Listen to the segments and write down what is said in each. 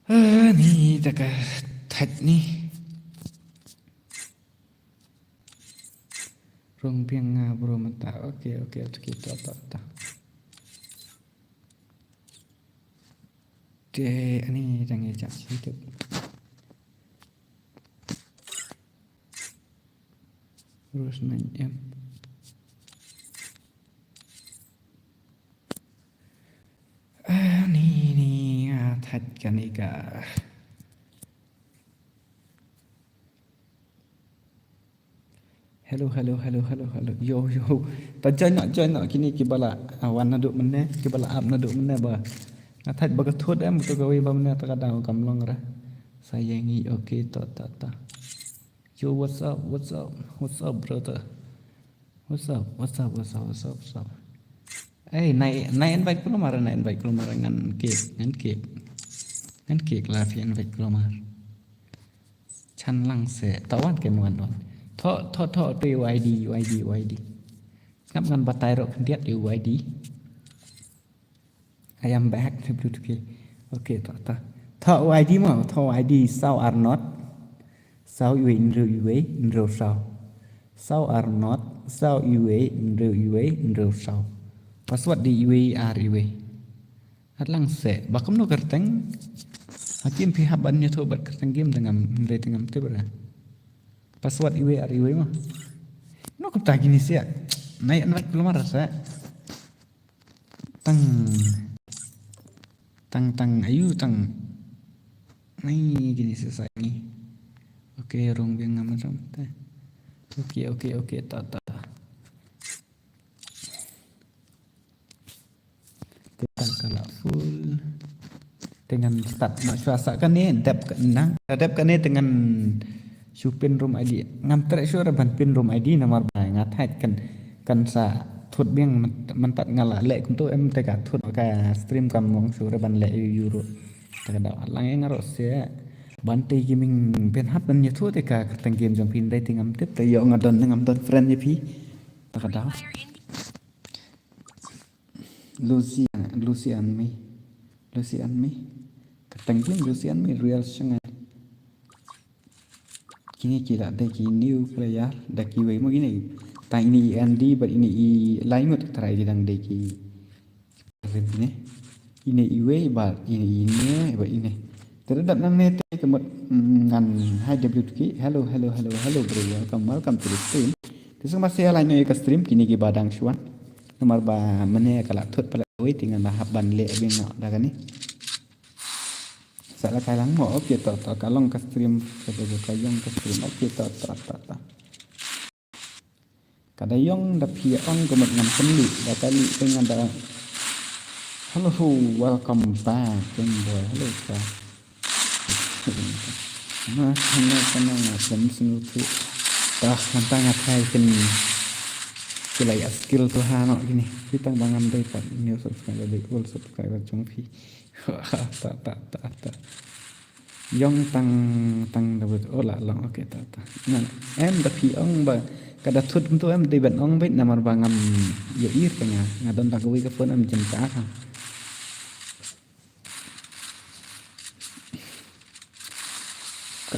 Ni taka thạch ni rong piang nga bro mata. Oke tu kita tak. De ani jangan cak situ. Terus nanya. Ni thạch kan ni ka. Hello. Yo. Ta join nak kini kibala awan naduk mene, kibala up naduk mene ba. Ngathaj ba kathut em to gawi ba mene ta kadang kamlong ra. Sayangi okay ta. Yo what's up brother. What's up. Naik invite ko lamar ngan cake lah fi invite ko lamar. Chan lang se tawan ken wan. Tho tu UID. Ngap ngan batai ro kendiat UID. I am back to Bluetooth. Okay ta. Tho UID mau, tho ID sao are not. Sao UA nro sao. Sao are not, sao UA nro sao. Password di UA are UA. At lang se, bakam no kerteng. Hakim pi haban nyo to bat kerteng game dengan rating am tebra. Password iwe ari iwe mah. No kau tak gini sih ya. Naik belum rasa. Tang ayu tang. Nai gini sih saya ni. Oke rong biang ngaman sampai. Oke ta. Kita kalau full dengan start nak suasa kan ni dap kan ni dengan Supin room ID ngam trek sure ban pin room ID nomor bài ngat hai kan sa thut biang man tat ngala le kum tu em te ka thut ka stream kam mong sure ban le euro ta ka da lang ngaro se ban te gaming pen hap ban ye thu te ka tang game jong pin dai tingam tip te yo ngam don friend ye pi ta ka da Lucian me ka tang game Lucian me real sanga kini kira deki new player deki way mo gini ta ini Andy but ini lain mut try dang deki ini iwe ba ini ba ini terdapat nang nete kemut ngan HWK hello bro welcome to the stream tisung masih lain ke stream kini ki badang shuan nomor ba mene kala thut pala we tingan ba haban le bing da kan ni salah kailang mo okay ta kalong ka stream kayong ka stream okay ta kadayong da piang ko ngam penli da kali dengan da hello welcome back boy hello ka sana semua tu dah tentang kai ken kilai skill tu hano gini kita bangan dai pat new subscriber jong pi ta yong tang dabut ola long okay ta nan em da pi ong ba kada thut tu em de ban ong bet namar bangam yo ir kanya ngadon ta kuwi ka phone em jem ta ha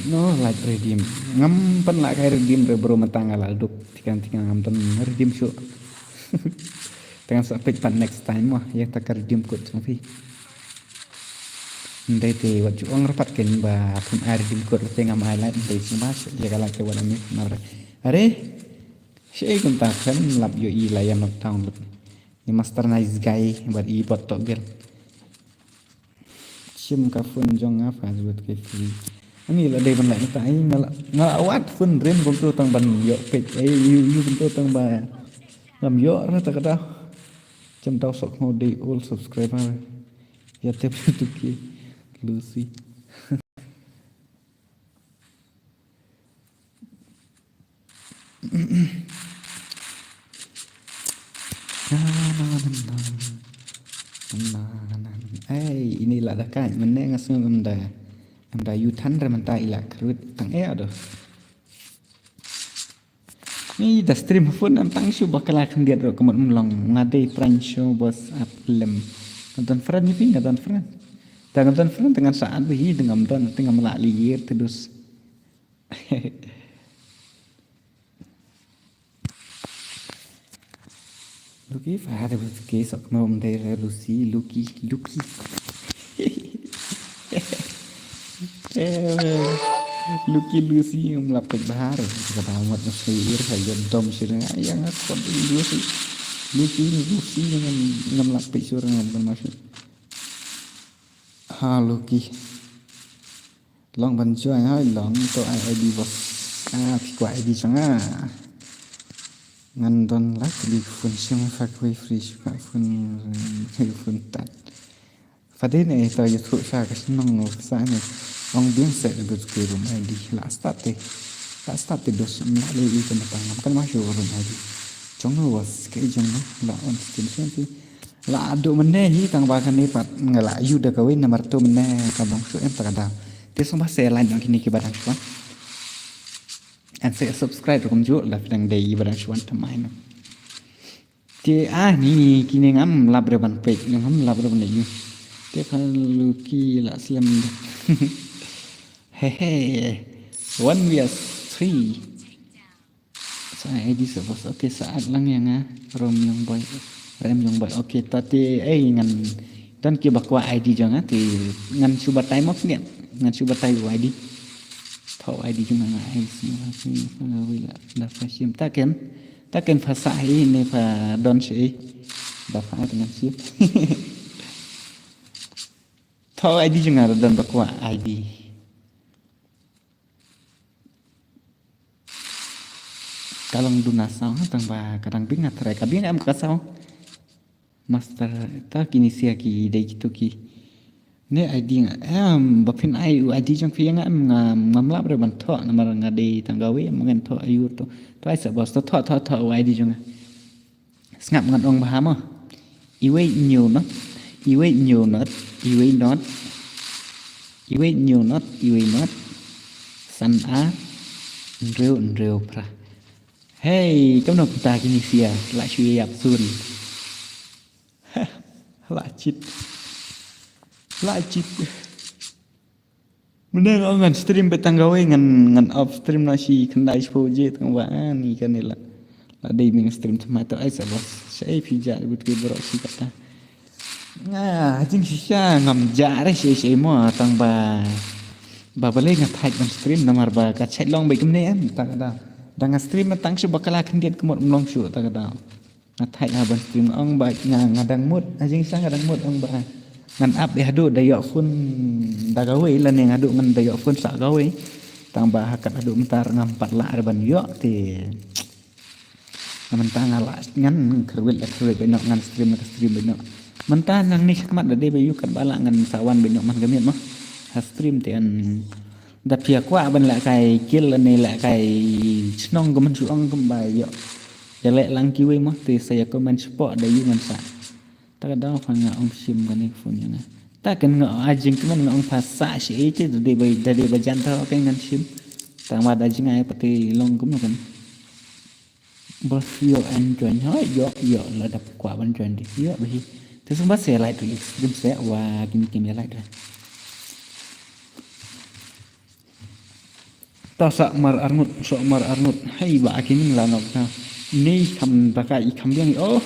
no like redeem ngam pan la kai redeem re bro matang ala duk tikan ngam ton redeem show dengan sampai pan next time mah ya tak redeem code sampai ndai te wat juang rapat ken ba pun redeem code tengah highlight ndai semas ya kala ke wana mi mar are shay kun ta kan lap yo I layam nok town ni master nice guy bar I bot to gel sim ka phone jong apa sebut ke free ini lah day ban lại ta ai ngala awat phun rem kom tu tang ban yo page you kom tu tang ba làm yo ra ta kada cham tao sok mo day all subscriber ya tep tu ki Lucy inilah dah kan meneng asal anda yutan rementai lah kerut tang ada ni dah stream pun tang syu bakal akan dia ro kemut melong ngadai prank show bos aplem nonton friend ni pin nonton friend Tangan tan front dengan saat behi dengan tan tengah melalui terus. Luki fahad ke sok nom de Lucy Luki. Luki Lucy yang melapik bahar kata amat nasir saya dom sirnya yang aku Lucy yang melapik suara ngam masuk. Ha Luki long ban cho ai hơi long to ai đi vào phi quậy đi chẳng ngăn don lắc đi phun xem phát quay free phát phun tạt phát đến này tôiจะthuộc xa cái nông xa này ông biến sẽ được cái room ID last start dos melalui itu matang kan masuk room ID trong nó was cái trong nó là on station thì là adu meneh hi tang bakan ni pat ngala yu da kawin nomor tu meneh kabang su em tak ada dia semua saya lain yang kini ke barang cuan and saya subscribe kum ju la fidang dei barang cuan tamai no dia ni kini ngam labre ban pek ngam labre ban yu dia kalau ki la slam hehe 1 vs 3 saya ID sebos oke saat lang yang rom yang boy rem yang boy oke tadi ngan dan ki bakwa ID jangan thì ngan subat tay mok niat ngan subat tay ID thọ ID chúng ta ai xin là phải sim ta ken phasa hi ne pha don si da pha dengan sim thọ ID chúng ta dan bakwa ID kalau duna sao tang ba kadang bingat rai kabin am ka sao master ta kini sia ki dei kitu ki ne ID nga bapin ai ID jang fi nga ngam lap re ban tho na mar nga dei tang gawe ngen tho ayu to ai sa bos tho ID jang ngap ngan ong ba ma iwe nhiều not san a rêu pra hey trong lòng ta kini sia lại suy ap sun lại chit meneng ngan stream betang gawe ngan off stream nasi kendai proje tang wa ni kan la dei ming stream cuma tu ai sabos sai pija but ke bro si kata jing sia ngam ja re si mo tang ba bale ngat thai bang stream namar ba ka chai long bai kum ne am ta da đang stream mà tăng số bậc là kinh điển của một long sủa ta cái đó thay là bên stream ông bà ngà đang mút anh sang đang mút ông bà ngàn áp để hadu đại dọ phun đại gawe là nè hadu ngàn đại dọ phun sạ gawe tăng bà hakat hadu mentar ngam pat la ban yo thì mentang ngala ngăn khơi bên nọ ngàn stream bên nọ mentang nang ni khmat để bayu kat bala ngàn sawan bên nọ man gamian mah stream thì anh đặt phía qua bên lại cái kia là này lại cái nong của mình chụp ông cũng bài vậy giờ lại lăng kêu mất thì saya comment support dari mình sa ta cái đó phải ngạo ông sim cái này phun như này ta cần ngạo ajing cái mình ngạo phá sa sĩ chứ dari bajan thao cái ngân sim ta mà ajing ai pati long cũng là kan bos yo Android hỏi yo là đập quả Android đi yo bởi thế xong bắt xe lại tụi game sẽ qua kim lại rồi ta sok mar arnut hai ba kini lanok na ni kam pakai kam yang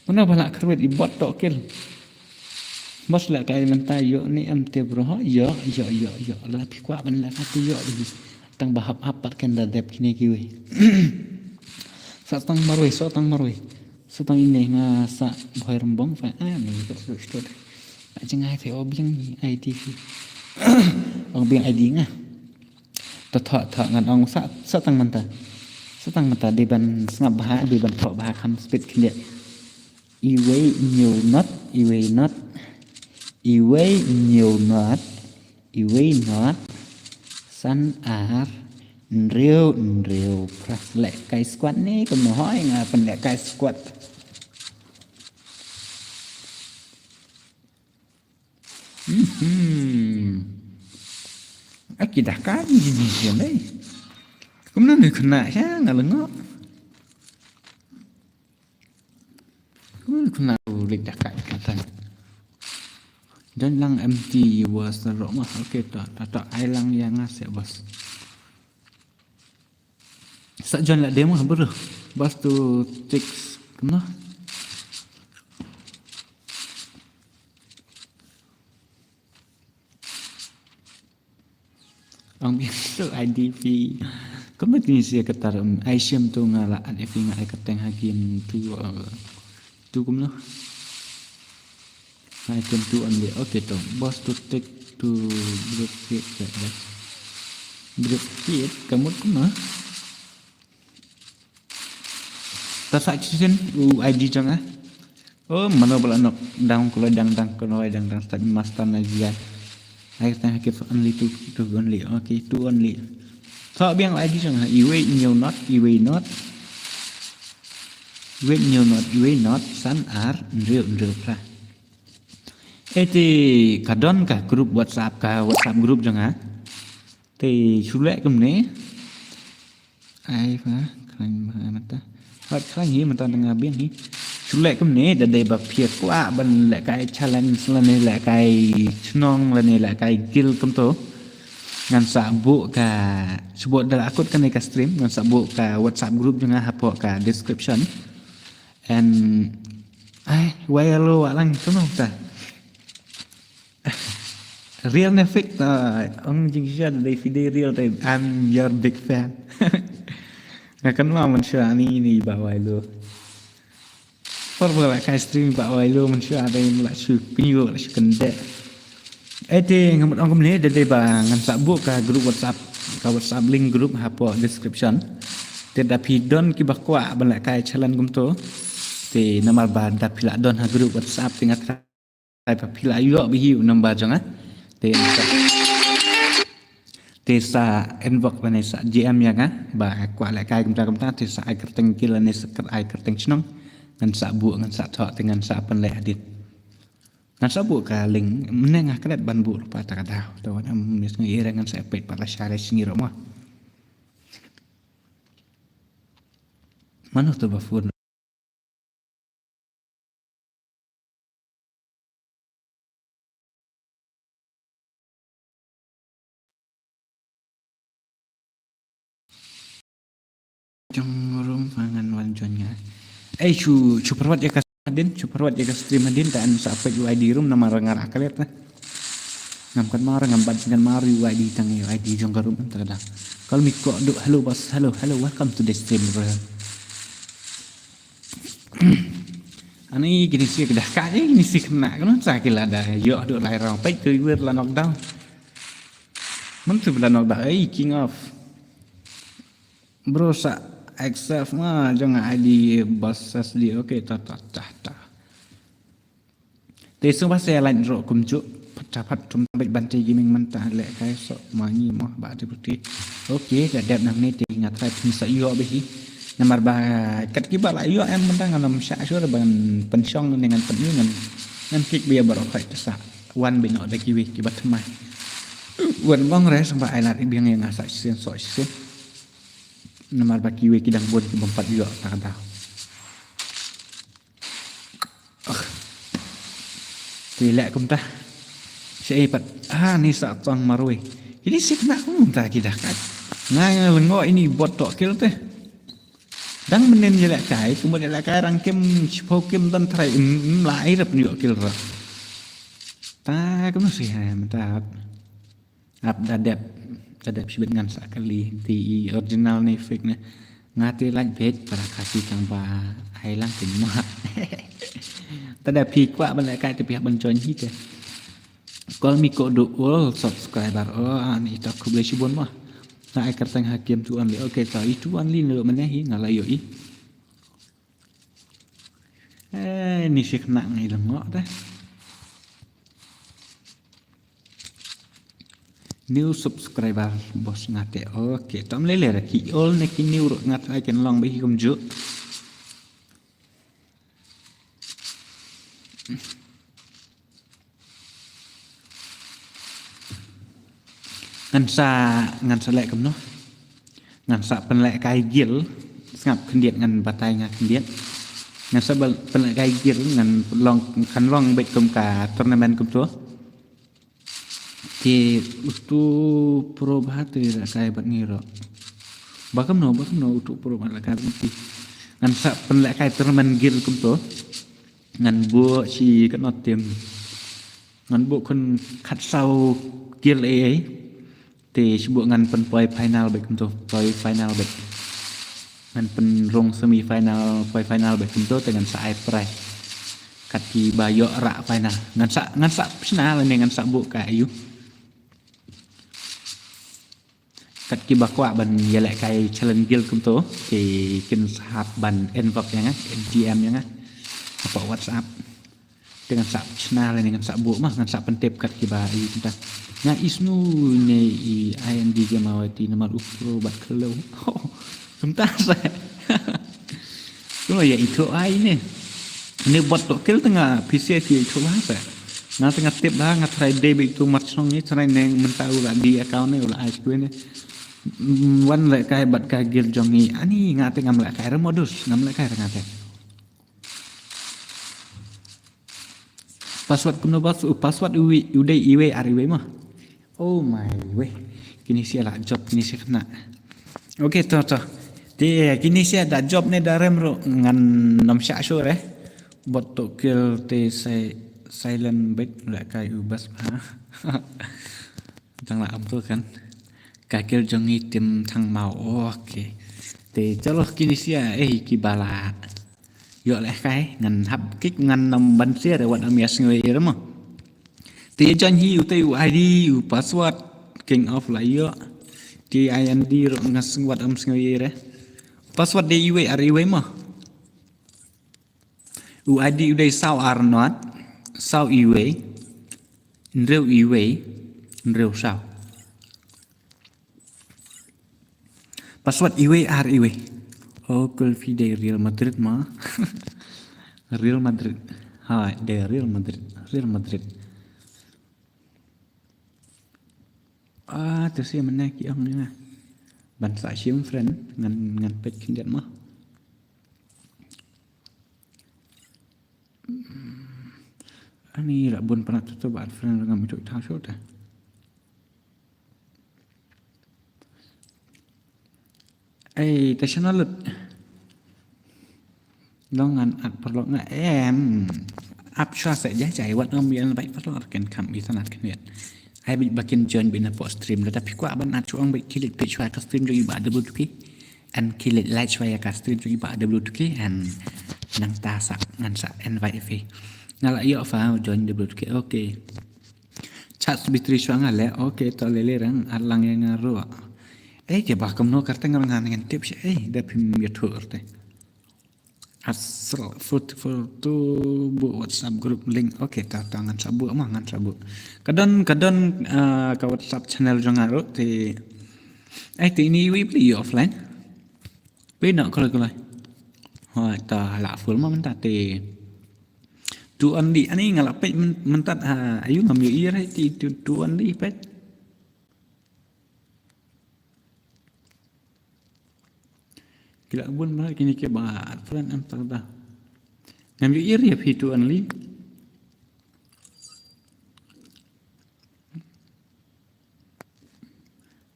mana balak kerwet ibot tok kel bos la kai mentai yo ni am te bro yo la pi kwa ban la ka yo di tang bahap hapat kan da dep kini kiwe sa tang marwe ini nga sa boy rembong fa ni ko so jangai the obiang ID ông biang ID nga thọ ngan ong sa tang manta di ban ngap bah di ban thọ bah kham speed kile iwe not san ar rêu pras lệ cái squat ni còn hỏi nga pen lệ cái squat Aki dah kaji ni siam deh. Kemudian ni kena ya ngalengok. Kemudian kena ulik dah kaji kata. John lang empty was the rumah. Okay, tak ai lang yang ngasih bos. Sa John lah demo bro. Bos tu tix kena. Ang biasa IDP. Kamu ni sih kata Aisyam tu ngala IDP ngai kata hakim tu kena. I can do only okay to boss to take to group kit guys. Group kit kamu kena. Tasak cincin ID jangan. Oh mana pula nak dang kalau dang start master aja. I can give only to only okay to only. So biang ID jangan. Iwe not san ar real lah. Thì kadon ka group WhatsApp group jangan. Thì sulek kemne. Ai fa klan mata. Hat klan hi mata tengah biang hi. Sulek kemne da dei ba phiet kwa ban le kai challenge la ne le kai chnong la ne le kai gil kem to. Ngan sa bu ka sebut dalam akun kan ka stream ngan sa bu ka WhatsApp group jangan hapo ka description. And ai wai lo lang tu no ta. Real Netflix ông chính xác đây video real tại I'm your big fan. Kan mau manusia ni bawai lo. Perbuatan kai stream bawai lo manusia ada yang melak syuk pinyu melak syuk kendek. Thì ngamut orang kemana dari bang ngan sabuk ka grup WhatsApp link grup hapo description. Tidak pidon kibah kuat balak kai challenge kumto. Thì nomor ba dah pilak don ha grup WhatsApp tinggal try pilak yo bihiu nombor jangan. Thì sa inbox bên này sa GM ya kan ba kwa lại kai kumta thì sa ai kerteng kila ni sekat ai kerteng chnong ngan sa bu ngan sa tho dengan sa pen le adit ngan sa bu ka link menengah kedat ban bu pa ta kadau to am mis ngi ngan sa pet pa la share singi ro mo mano to ba fun Jomrom pangan wanjonnya. Chu perwat ya kasdin, perwat ya stream adin dan sampai UID room nama rangar akalet lah. Ngamkan marah ngambat dengan mari UID tang UID jonggarum terkadang. Kalau mikro duk hello bos, hello welcome to the stream bro. Ani gini sih kedah kaya gini sih kena kan sakit lah dah. Yo duk lai rong pek keluar lah knockdown. Menteri lah knockdown, king of. Bro sa accept mah jangan ID bos asli okey ta. Te sung pasal lain ro kumjuk dapat tumpai bantai gaming mentah lek kai sok mangi mah ba de putih. Okey gadap nang ni ting ngatrai bisa yo behi. Nomor ba kat kiba la yo em mentang ngam syak syur ban pensyong dengan peningan nan kik biar barokai tesa wan bino de kiwi kibat mai. Wan bang re sampai ailat biang yang asak sen sok sen. Nomor baki we kidang bon ki bompat juga tak tahu. Tilak kum tah. Seipat ni sak tong marui. Ini sik nak kum tah kidah kat. Ngai lengo ini bot tok kill teh. Dang menen jelak kai kemudian jelak kai rangkem spokem dan try lai rap juga kill ra. Ta kum sih mantap. Ap dadap sibet ngan sakali di original ni fake ni ngati like bet para kasih kang ba hai lang tin ma tada pi kwa ban kai te pihak ban join hi te kol mi ko do all subscriber ni tak ku boleh sibon mah na ai kertang hakim tu only okay ta itu only lo mana hi ngalayo i ni sik nak ngai lengok dah. New subscriber bos ngate okay tom lele ki all ne ki new ngat ai ken long bi kum ju ngan sa lek kum no ngan sa pen lek kai gil ngap kendiet ngan batai ngat kendiet ngan sa pen lek kai gil ngan long kan long bet kum ka tournament kum tu Ti utu perubahan tu kai bat ngiro. Bakam no utu perubahan kai ti. Ngan sa penlek kai terman gir kum to. Ngan bu si kan notim. Ngan bu kon khat sau gir ai. Ti sebut ngan pen poi final baik kum to. Poi final baik. Ngan pen rong semi final poi final baik kum to dengan sa ai prai. Kati bayo rak final. Ngan sa psna le ngan sa bu kai ayu. Kat ki bakwa ban yelek kai challenge gil kum to ki kin sahat ban envok yang NGM yang apa WhatsApp dengan sak channel dengan sak bu mah dengan sak pentip kat ki ba i kita nya isnu ne i IND Jamawati nomor ukro bat kelo sebentar saya tu ya itu ai ni bot to kill tengah PC ti itu apa na tengah tip dah ngat Friday itu macam ni try neng mentau la di account ni ulah ai ni wan lại kai bật kai gil jongi ani ngate ngam lại kai remodus ngam lại kai ngate password kuno password udah iwe ariwe mah oh my way kini sia lah job kini sia kena oke to ti kini sia da job ne darem ro ngan nom sya sure bot to kill te silent bait lại kai ubas ha jangan am tu kan kakil jongi tim thang mau oke te chalo kini sia ki bala yo le kai ngan hap kik ngan nam ban sia de wat amias ngoi remo te jon hi u te u id u password king of la yo ti ind ro ngas wat am ngoi re password de iwe ariwe mo u id u de sao arnot sao iwe nreu sao password iwe oh kulfi de Real Madrid mah Real Madrid hai de Real Madrid tu sia mana ki ang ni ban sa sim friend ngan pet kindet mah ani la bun pernah tu bat friend dengan muncul tahu dah ta cho nó lật nó ngăn ắt phát lọ ngã em áp cho sẽ giá chạy vật ông biến bạch phát lọ kèn khẩm bị sanat kèn việt ai bị bạc kèn join bên post streamแล้วtapi kwa ban ắt chuang bị kilit pe chwa ka stream jo iba WTK and kilit like chwa ka stream jo iba WTK and nang ta sak ngan sak invite fe ngala yo fa join WTK okay chat bitri chuang ale okay to lele rang alang yang ro ke bakam no karta ngan ngan tips da pim ya thurte asal foto bu WhatsApp group link okay ta ngan sabu mah ngan sabu kadon ka WhatsApp channel jangaro te ti ini we beli offline we nak kalau ha ta la full mah mentat te tu andi ani ngalap pe mentat ayu ngam yo ir ti tu andi pe kila bun ba kini ke ba friend am tarda ngam yo ir ya pitu anli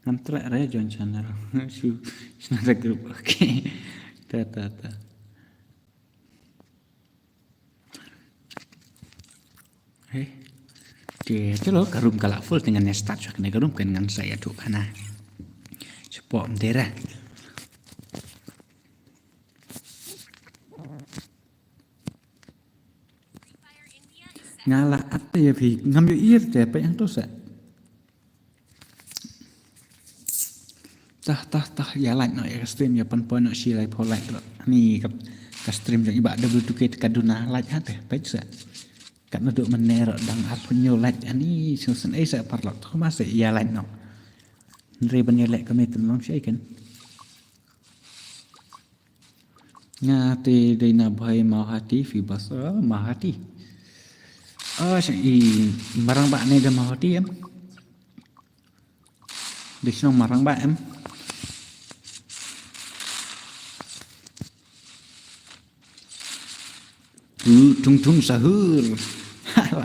ngam tra re join channel su channel group okay ta Dia lo karum kala full dengan start cak ne karum dengan saya tu kana support mdera ngala at ya phi ngam yo ir te pa yang to sa tah ya like no ya stream ya pan no si like po like ni ka stream yang iba W2K kaduna like ha te pa sa kat duduk mener dang apa nyolek ani susun sa parlok tu masa ya like no nri ban nyolek kami tolong saya kan ngati dina bhai mau hati fi bas mau hati marang bạn này đã mau hati em để xong marang bạn em tung sahur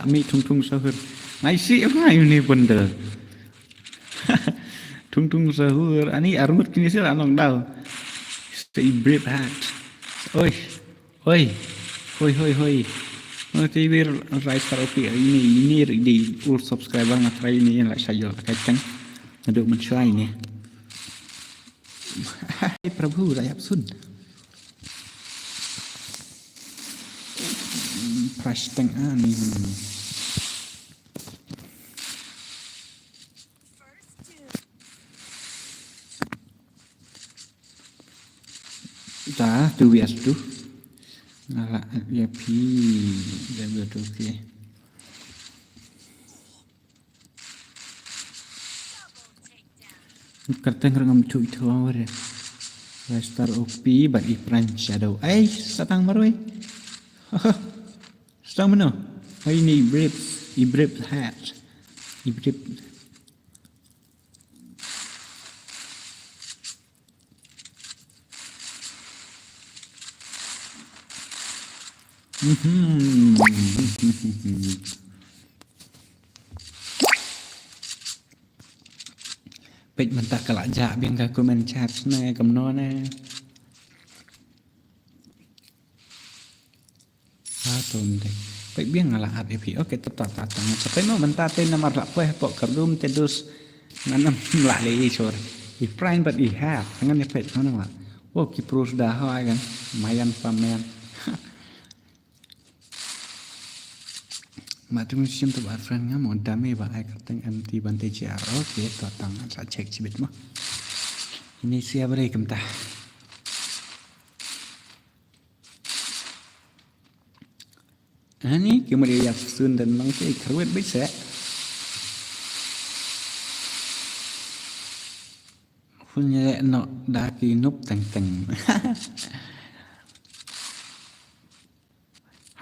mi tung sahur Ai si apa ini benda. Tung sahur. Ani armut kini sih anong daw. Stay brave hat. Oi. Oi. Hoi. Mau TV rice terapi ini di subscriber ngatrai ini yang saya jual kacang. Aduk mencari ini. Hai Prabhu Rayap Sun. Price tank ani. Dah tu bias tu. Nala ya pi dah betul ke. Kerteng rangam tu itu awal. Star OP but di Prime Shadow. Satang maroi. Satang mana? Hai ni Ibrip hat. Ibrip. Page mentah kalak jak biang ka komen chat na kamno na. Atom deh. Page biang ngalah api. Oke tetap tatang. Sampai no mentah te namar lak peh pok kerdum tedus nanam lak le sore. I prime but I have. Tangan ni page mana mak. Oh ki prus dah hai kan. Mayan pamen. Matung sim tu bar friend ngam dame ba ai kateng anti bante jar. Oke tatang sa cek cibit mah. Ini siapa lagi kemtah. Ani kemudian sun dan mangke kerwet bisa. Punya no daki nup teng.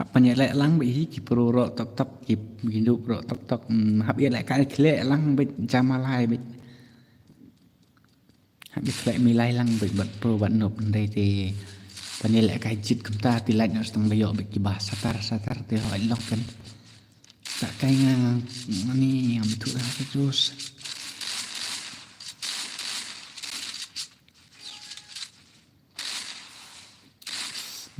Hap penyelek lang bi ki pro ro tok ki hidup ro tok hap ye lek kai klek lang bi jamalai bi. Hap bi klek milai lang bi bat pro bat nup ndai te penyelek kai jit kemta ti lek nos tang bayo bi ki bah satar te hoi lok kan. Tak kai ngang ni am tu lah terus.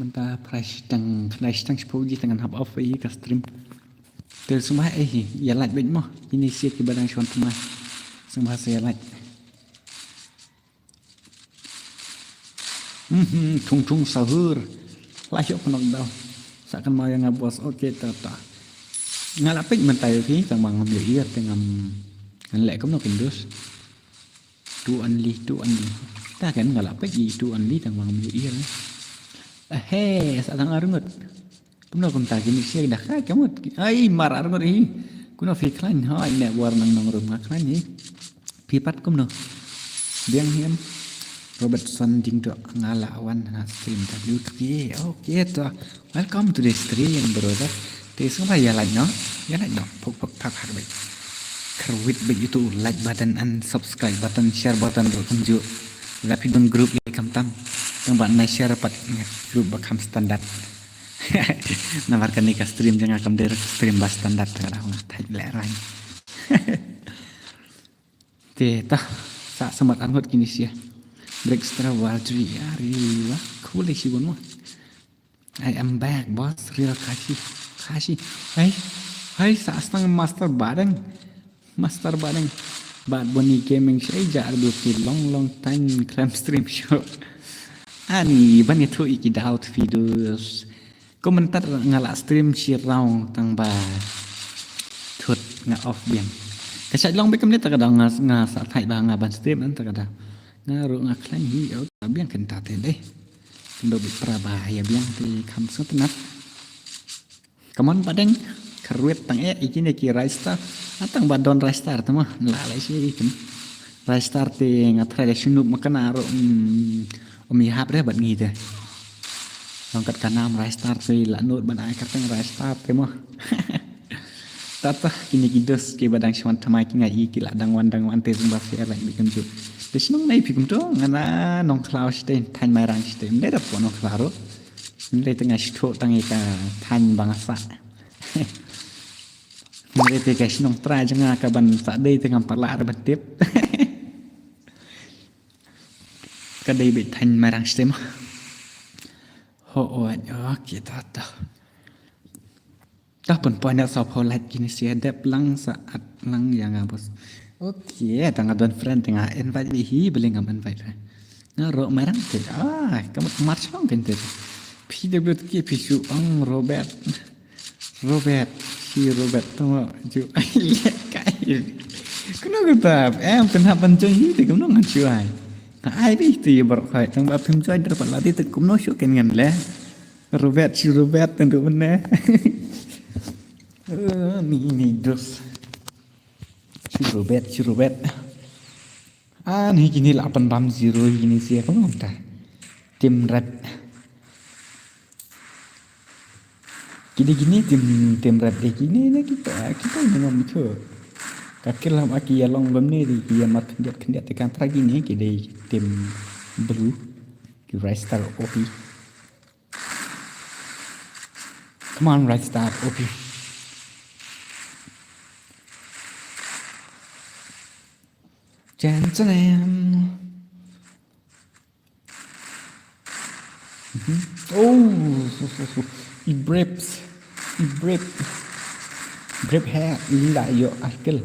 Mentah price tang sepuluh tangan hub off ke stream. Terus semua ya like baik mah. Ini siap ke badang syuan temah. Semua saya like. Tung sahur. Layok penok dah. Seakan mau yang ngabos oke tata. Ngalapik mentah ni tang bang ambil iya tengam ngalek kamu nak indus. Tu anli. Tak kan ngalapik itu anli tang bang ambil iya ni. Satang arungut. Kuno kum tagi ni siya dah kamu. Mar arungut ini. Kuno fiklan nek warna nang rumah kan ni. Pipat kuno. Biang hiam. Robertson ding do ngalawan na stream WK. Okay to. Welcome to the stream brother. Te semua ya like no. Ya like no. Pok tak baik. Kerwit begitu like button and subscribe button share button do tunjuk. Tapi dong grup yang kamtam. Yang buat share dapat grup bakam standar. Nawarkan ni ke stream jangan akan dari stream bas standar terang tak lerai. Teta saat semat angkut kini sih. Break extraordinary ari wah cool sih bun. I am back boss real kashi. Hai saat setengah master bareng. Bad Bunny Gaming saya jar bukti long time clam stream show. Ani ban itu iki daut videos. Komentar ngalak stream sirau tang ba. Thut nga off biang. Kasat long bekem ni takadang nga sa thai ba nga ban stream an takadang. Nga ro nga klan hi au biang kenta te deh. Ndo bi prabaya biang ti kam sutenat. Kamon padeng kerwet tang iki ni ki Raistar. Atang badon Raistar tu mah lalai sih ikan. Raistar te ngatra sunup makan aro Umi hap deh bat ngi deh. Longkat kanam Raistar te la not ban ai kateng Raistar te mah. Tata kini kidos ke badang syuan tamai ki ngai ki la dang wan te sembah sia lai bikin ju. Desinong nai pikum tu ngana nong klau stein tan mai rang stein le da pono klaro. Le tengah shto tang ika tan bangsa. Mereka guys nong try jangan kaban tak day tengah parla ada betip. Kadai bet thành marang stem. Ho kita tahu. Dah pun puan nak sop holat gini sih ada pelang saat lang yang abos. Okey, tengah don friend tengah invite hi boleh ngam invite. Nah, ro marang tu. Kamu marchong kan tu. PWT pisu Robert. Si Robert tu ju ai kai. Kenapa tak? Pernah pancung hi tu kamu ngan cuai. Ai bi tu ya bar khai tang ba phim cuai dapat latih tu kamu no show kan ngan le. Si Robert tentu mana. Ni dos. Si Robert. Ni gini 830 gini sih kamu entah. Tim red. Gini tim red gini ni kita memang betul. Kakil lam aki yalong bam ni di kia mat kendiat tekan tragi ni kita tim blue ki Rise Star OP. Come on Rise Star OP. Jangan. Brave hair lila yo akil.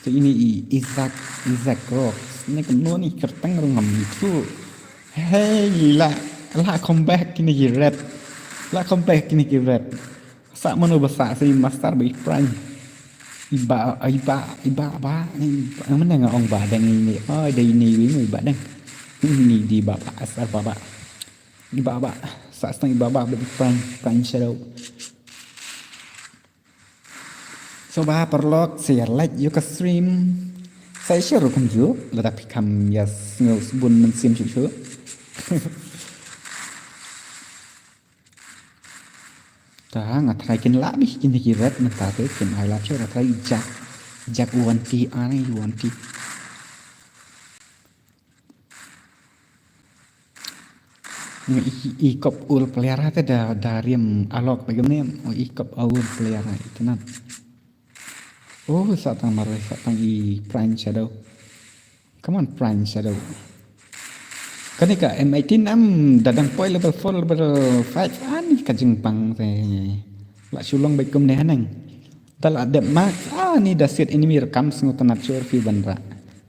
So ini Isaac Rock. Ini kemana ni kertang ngam itu. Hey lila lah comeback kini rap. Sak mano besar si master by prime. Iba ni mana ngong ba dang ini. Day ini wingi ba dang. Ini di baba asal baba. Di baba sak stang baba by prime shadow. So perlu share like you ke stream. Saya share rukun ju, tetapi kam ya bun mensim cucu. Dah ngatrai kin labih kini kirat mentade kin highlight show ngatrai jak wanti. Ikop ul pelihara tu dah dariam alok bagaimana ikop ul pelihara itu nan. Satang Prime Shadow. Come on, Prime Shadow. Kanika M18 dadang poi level 4 level 5 ni kajing pang la sulong baik kum nehanang. Tal ada mak ni dah set enemy rekam sengutanat sure fi bandra.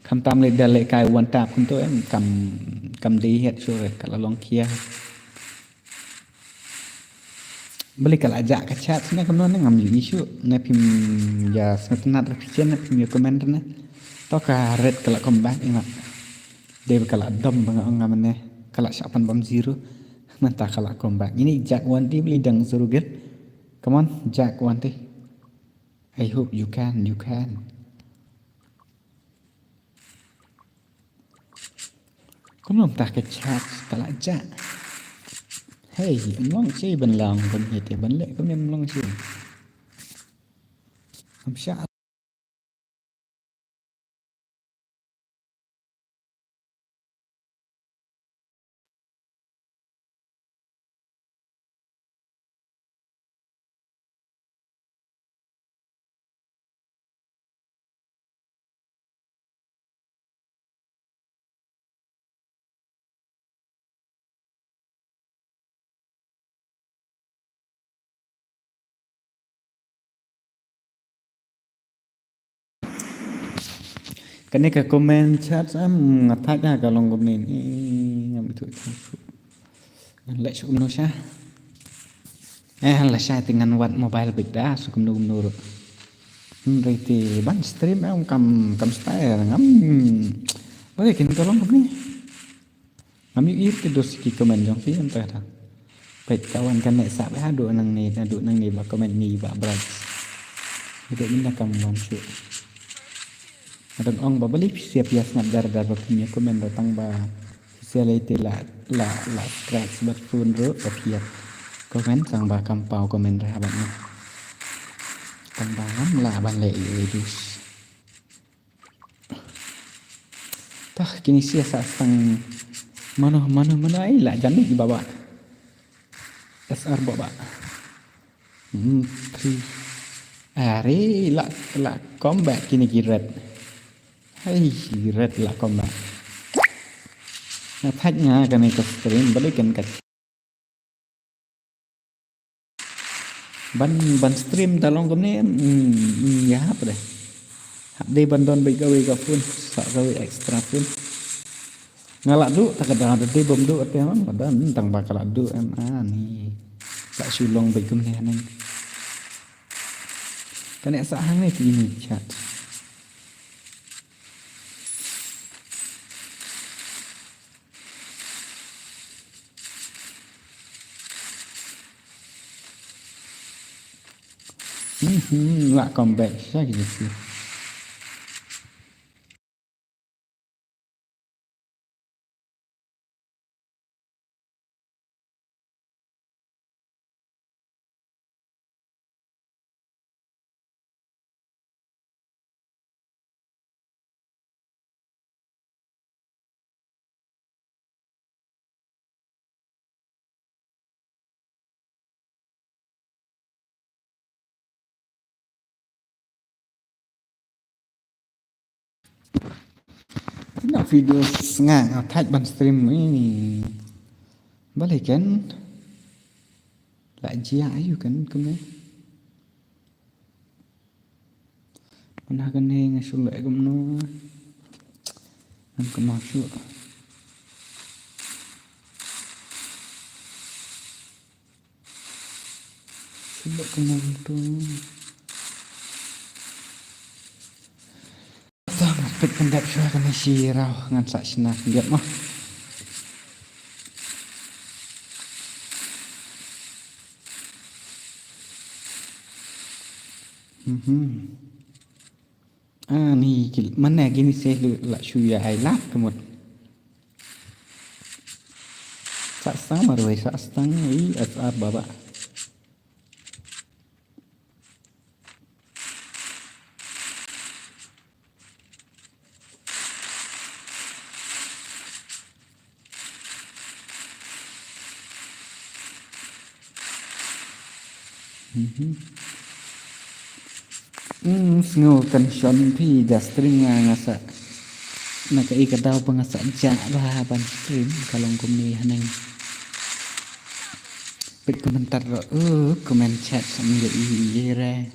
Kam tam le dale kai one tap kunto kam dei het sure kalau long kia. Beli kalau ajak ke chat sini kamu nang ngam isu na pim ya senat revision na pim ya komentar na toka red kalau comeback ingat dia kalau dom ngam ne kalau siapan bom zero mentah kalau comeback ini Jack Wanti beli dang suruh get come on Jack Wanti I hope you can kamu tak ke chat kalau ajak. Hey, mong si ban lang ban hite ban le ko nem long si. Am sha kene ke komen chat ngatak ka long komen ngam tu. Lek sukum no sha. La sha dengan wat mobile beda sukum no. Reti ban stream kam style ngam. Boleh kin tolong ni. Ngam itu dos ki komen jong fi entah dah. Baik kawan kan nek sak adu nang ni ba komen ni ba berat. Itu minta kamu masuk. Adang ong babalik siap bias ngadar dar punya komen datang ba sialite la scratch bat phone ro tapi komen sang ba kampau komen ra bạn tang ba ngam la ban le dus tah kini sia sa sang mana ai la jani di baba SR baba 3 Ari la combat kini kiret. Hai kiret la combat. Nah thách cái này cái stream balik kan kat. Ban stream talong kami ya apa deh. Hap deh bandon baik gawe pun, sak gawe extra pun. Ngalak du tak ada deh bom du apa yang badan tentang bakal du nih. Tak sulong baik kami neng. Kan sak hang ni ini chat. Lại còn bệ sao cái gì nak video ngah thách ban stream ini balik kan lại chia ayu kan kami mana kan ni ngasul lại kum no an kemasuk sebab kena tu Pit pendek syah kena sirau ngan sak senang lihat mah. Ni mana gini saya la syuya ai lap kemut. Sak sama rồi sak stang ni asar baba. Ngô cần chọn thì đã stream ngasa nak ikat daw pangasa ja ban stream kalong kumni haneng pit komentar comment chat sambil ire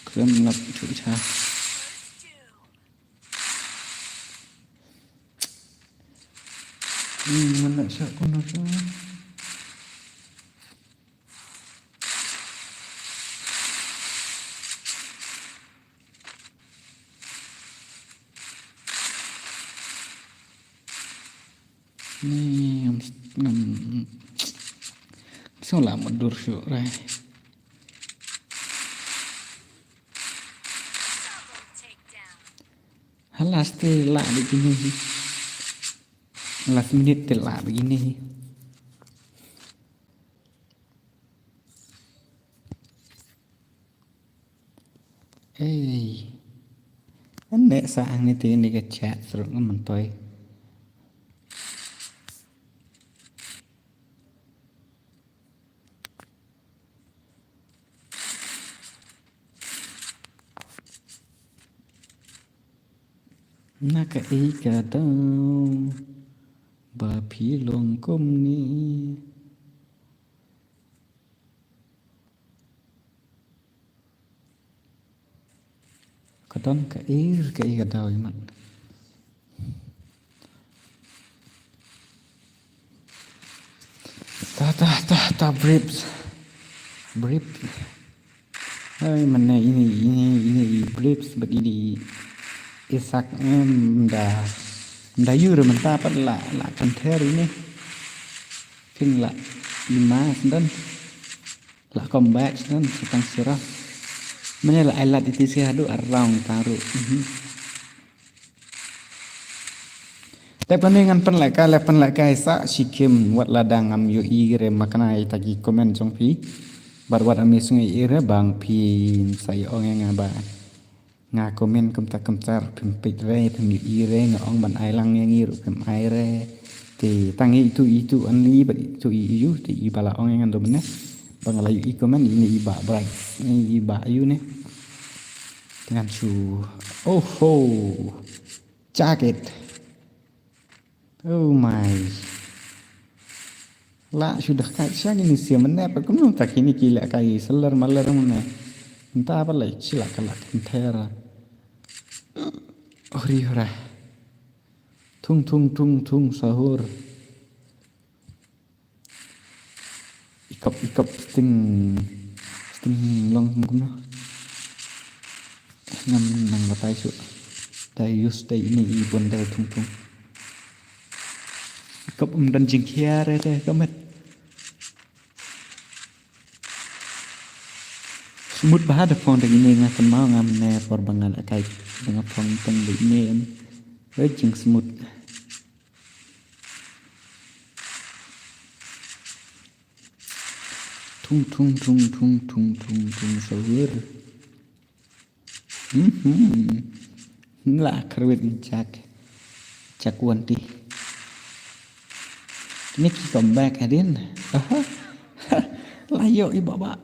krem lap chu cha mana sak kono tu ni ngam Solah mundur syuk rai. Last telak begini. Last minute telak begini. Nek saang ni ni ke chat seruk mentoy. Nak ika dong ba phi long kum ni. Kadon ka ika dong man. Ta briefs. Brief. Hai mana ini briefs begini. Isak dah yur mentah pat la kanter ini. Ping la 5 dan la comeback dan setang sirah. Mana la alat itu sih adu arang taruh. Tapi dengan penlaka sa sikim wat ladang am yu ire makanai tagi komen jong pi barwat ami sungai ire bang pi saya ong yang ba nga komen kemtar pempit re pem ire nga ong ban ai lang yang iru pem ai re ti tangi itu anli ba itu iu ti ibala ong yang ando benes bang layu i komen ini iba brai ini iba ayu ne dengan su ho jaket. Oh my. La sudah kayak siang ini sih mana apa kamu tak ini gila kayak seler maler mana. Entah apa lagi sila kalak entera. Ori ora. Tung sahur. Ikap sting long kuno. Nang batai su. Dai use dai ini ibon dai tung. Cấp dan jingkia re kamet smooth bah ada phone ini ngakan mau ngam ne por bangal akai dengan phone teng ini jing smooth tung sahur lah kerwit cak wanti ini comeback hadin layo ibu bapa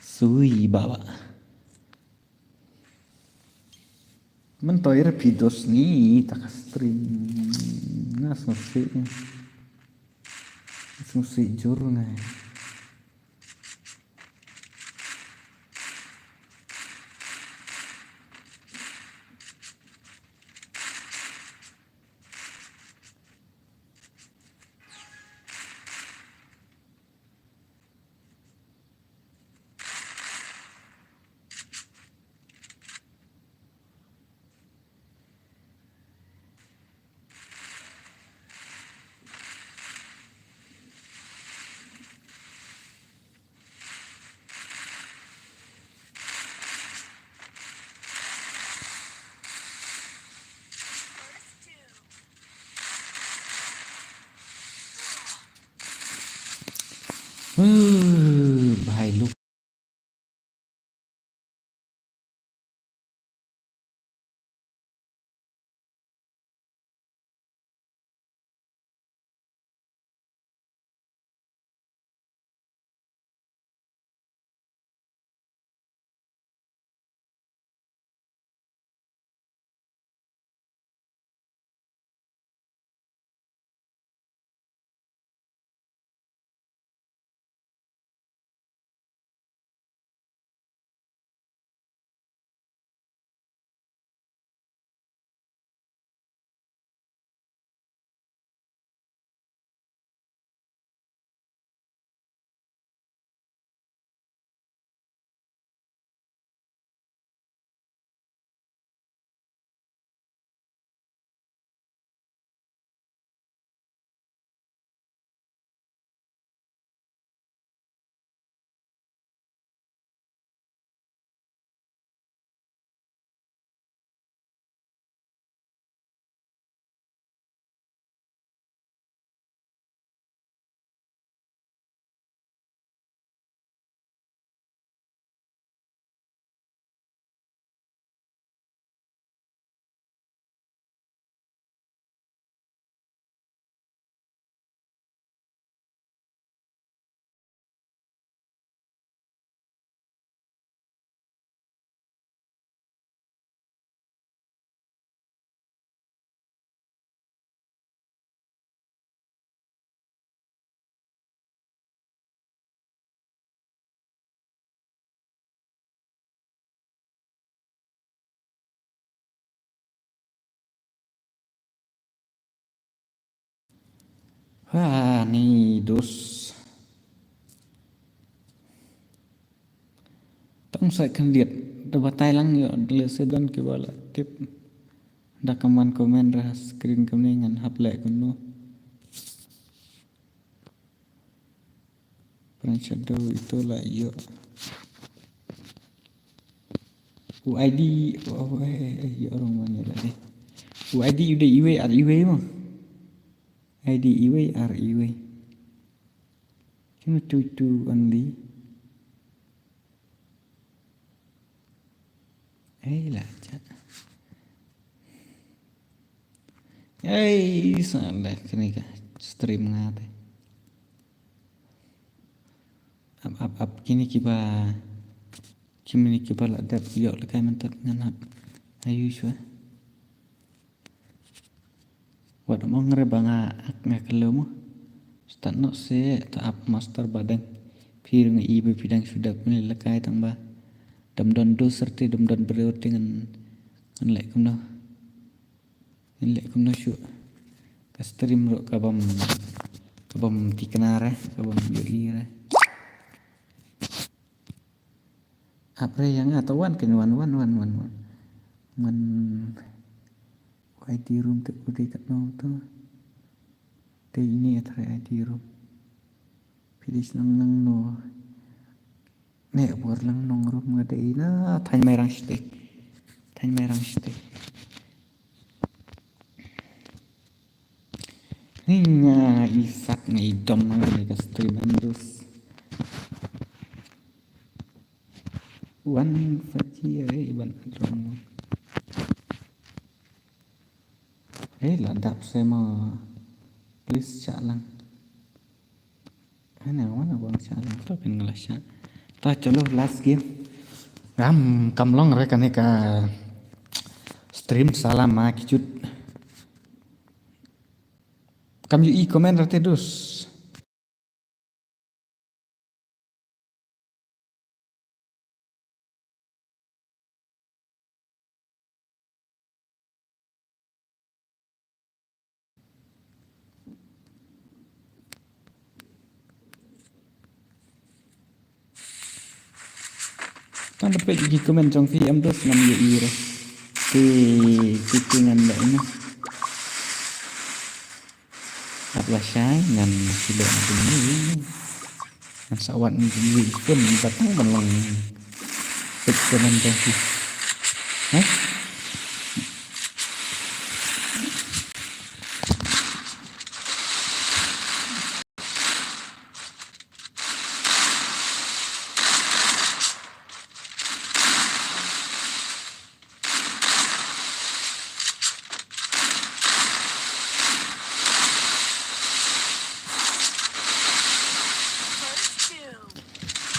sui bapa mentoir pidos ni tak stream nas musik jurna bahaya lu Wah, nih dos. Tong saya kan lihat dapat Thailand yo lihat sedon ke bala tip da kaman komen ras screen keningan haplek kuno. Peran shadow itu lah yo. UID oh yo orang mana tadi. UID udah iwe ar iwe mah. ID iwe ar iwe. Cuma tu only. Lah cak. Salah kini ka stream ngate. Up kini kiba kini kiba lah dap yo lekai mentat nganap. Ayu shwa. Wad mo ngre banga ak ngakelo mo. Start no se ta up master badang. Phir ngi ibe pidang sudah kini lekai tang ba. Dam don do serti dam don bereur dengan lek kumno shu. Ka stream ro kabam tikenare kabam yo ira. Apre yang atau wan ID room tu udah kat nong tu te ini atre ID room pilih lang no ne bor lang nong room ngade ina thain merang ste hinga isak ngai dom nang ka stream andus wan faji iban dom ladap saya mau please cak lang mana bang cak lang tu pen ngelas cak ta chalo last game ram kamlong rekan ka stream salam ma kicut kam yu I komen rate dus kan dapat gi komen jong fi am dus nam yu I re ti tingan ba ina atlah syai ngan sila ini ngan sawat ni pun batang belong pekenan jong fi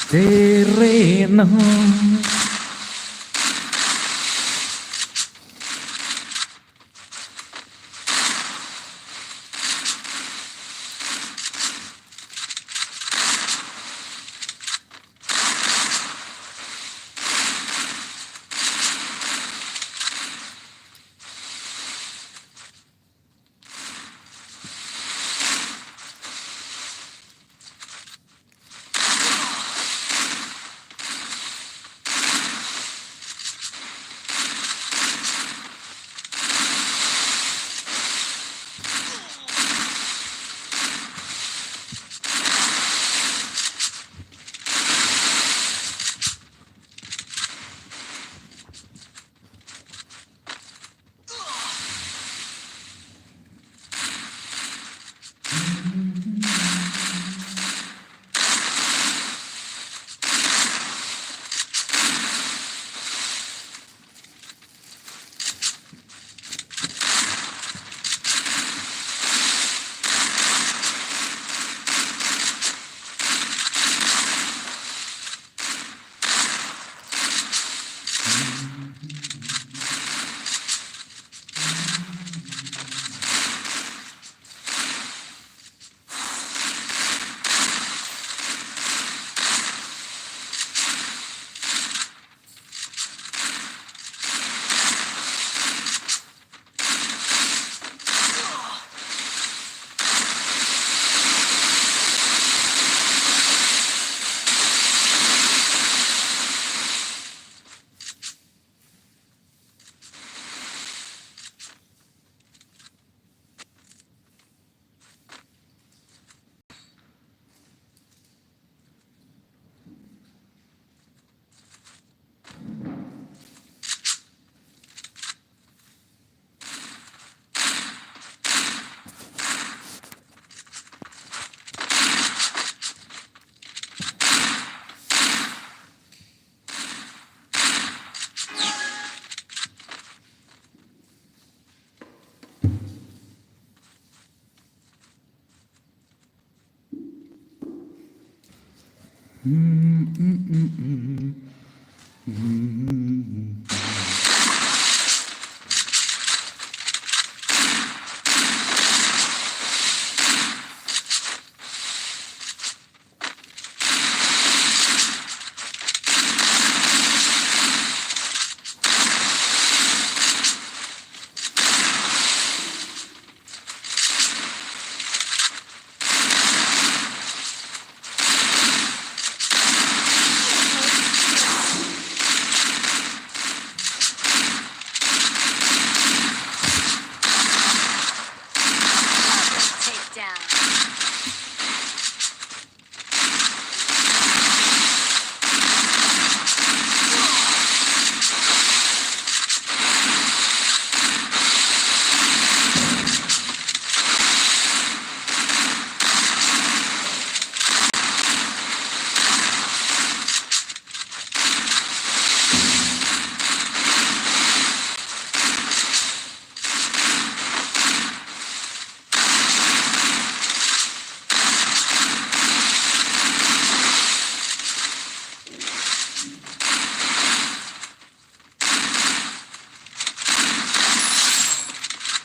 tereno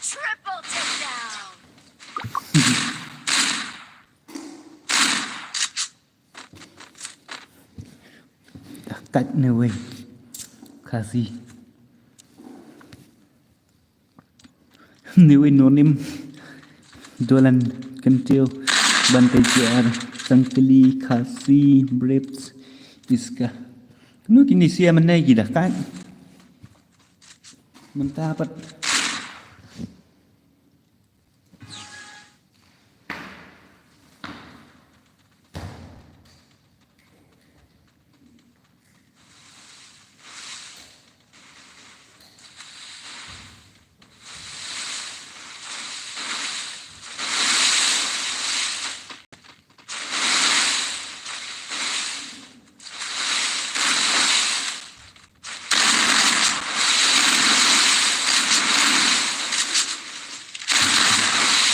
Triple takedown. Cách này wey, kasih. Ni wey nonim, dolan kentil, bantai jar, sangkeli, kasih, breps, iska. Nu kini sia mana gila kan? Mentapat.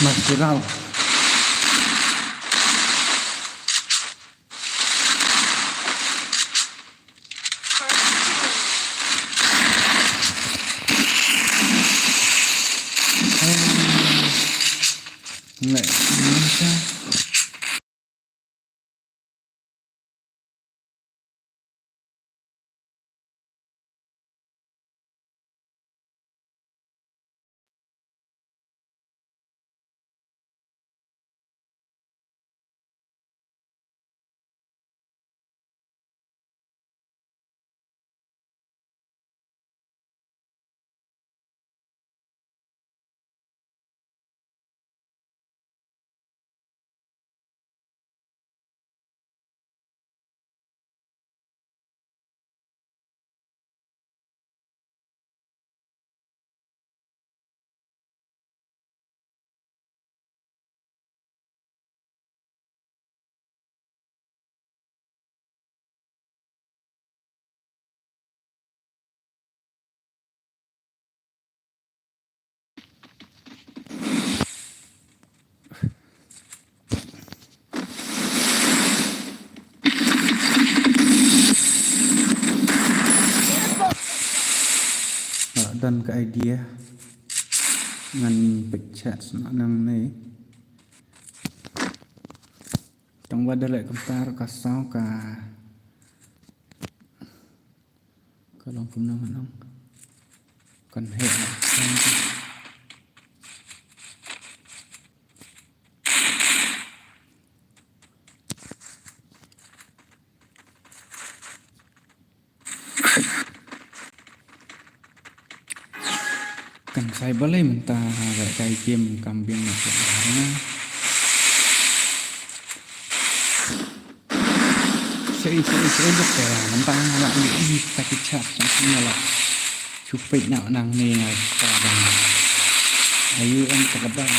Masih raw. Lại dan ke idea ngan pechat nang này trong qua đây lại công ta cả sao cả lòng cũng nang còn hệ kan saya boleh minta kayak game kambing macam mana? Saya dok ya, mentang nak ni tak kecap macam lah. Cupit nak nang ni sekarang. Ayu ang terkadang.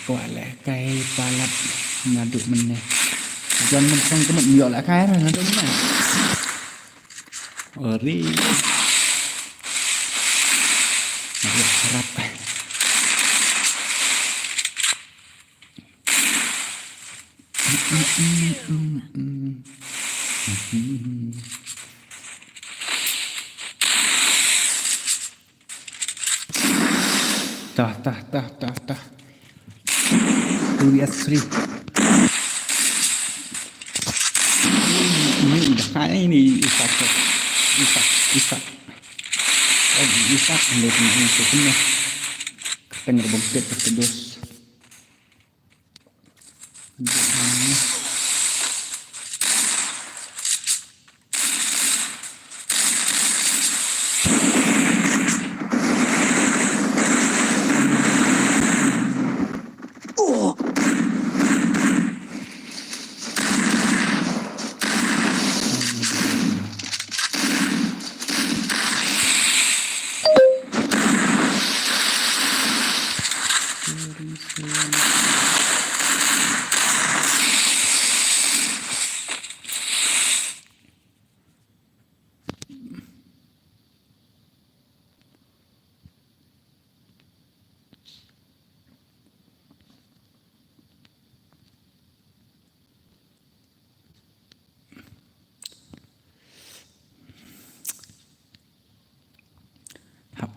Quả lại cây palap ngaduk meneh. Jangan mentang kena miok lah kai lah ngaduk meneh. Ori. harap. Tah. 2 vs 3. Ini udah kayak ini Isak. Lagi Isak ambil teman sebenarnya. Ketengah bongket tersedus.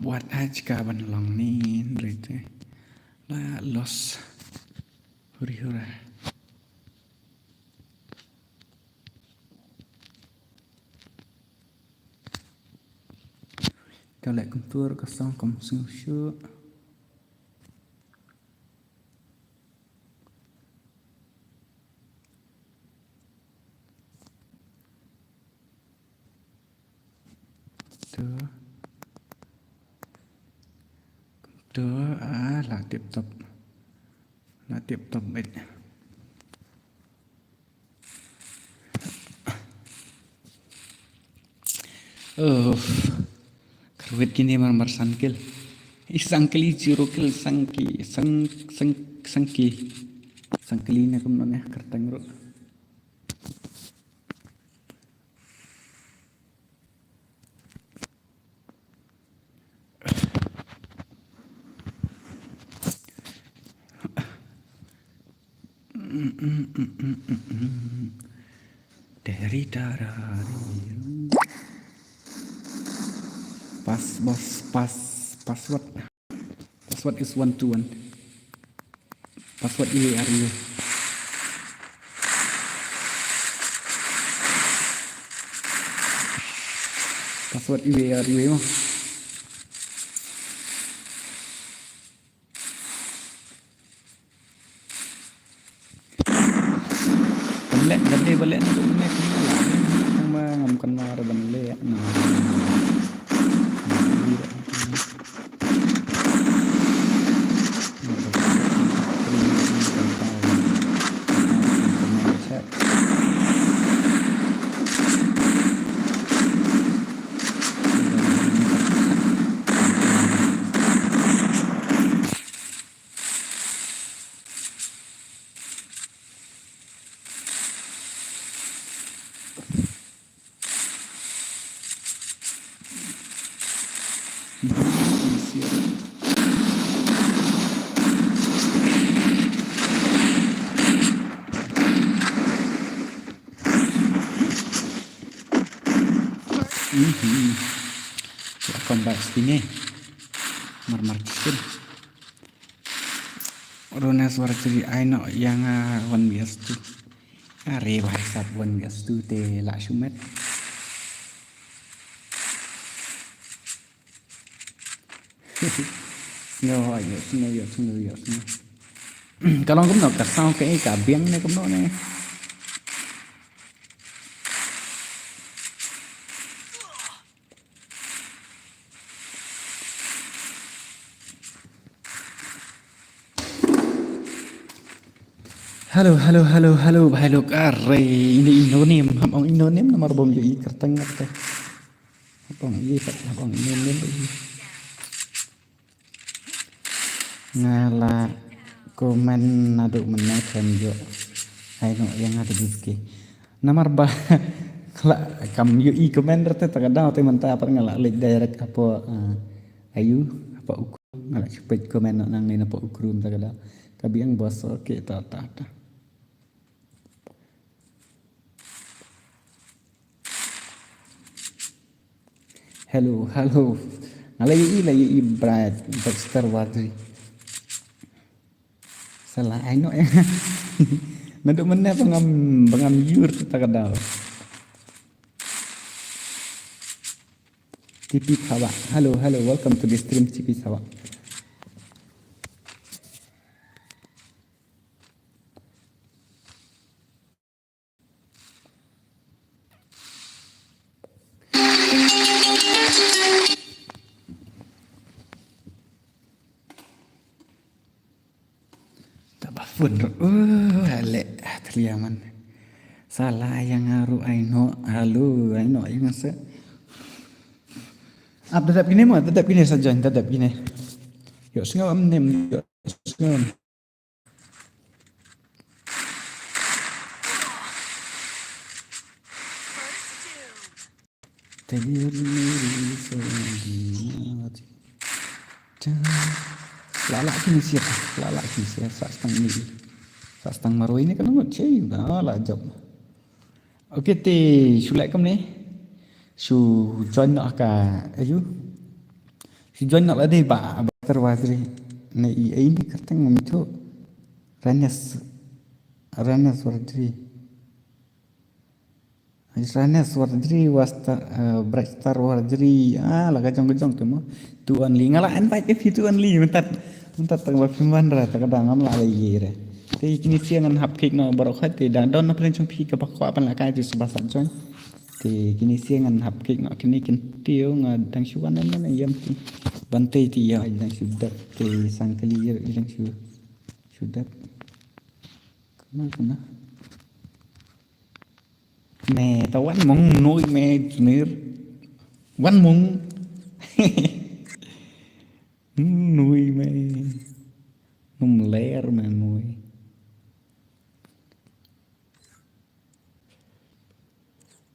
Buat aja ban long nin gitu lah los hura kalau lại công tour có xong công sưu sưu Đó là tiếp tục bệnh. Kerwit kini marmar sangkil. Sangkili zero kill sangkili kum nonnya kertang ro. Dari darah password is 121 password IWR password IWR mah balik itu ini sama ngamkan mar balik combat sini marmar chicken Rona suara ceri aino yang 1vs2 are bahasa 1vs2 te la shumet Ngồi kalau cũng được cả sau cái cả biếng này cũng đó này halo भाई लोग अरे ini Indonesia abang Indonesia nomor bom jadi kerteng teh abang Indonesia ngala komen aduk menakan jo ayo yang ada di sini nomor bah kalau kamu komen teh terkadang teman tak apa ngala like direct apa ayu apa ngala cepet komen nang ni nampak ukrum tak ada kabiang bos okey tak. Hello lagi Brad Baxter Wadri salah I know naduk mana pengam yur tak ada Tipi Sawa. Hello, welcome to the stream Tipi Sawa. Tabafun. Alek terliaman. Salah yang ngaruh Aino. Halo, Aino yang ngasa. Tetap gini saja, tetap gini. Yuk sengam nem, yuk sengam. Lalak kini siapa? Sastang maru ini kan nggak cai, lah job. Okey, sulai kamu ni. Su join nak ka ayu su join nak ada ba terwazri na ini katang mamitu ranas wardri wasta brastar wardri laga jong tu mo tu only ngala invite if tu only mentat tangwa piman ra ta kadang am la lagi re te kini siangan hap kik no barokhat te dan don na plen chong pi ka bakwa pan la kai tu sebasa join thì kini siang hap kik ngak kini kentio ngak dang suan nan yam ti bantai ti ya dang sudat te sangkali ya dang sudat kena me tawan mong nuôi me nir wan mong nuôi me ler me nuôi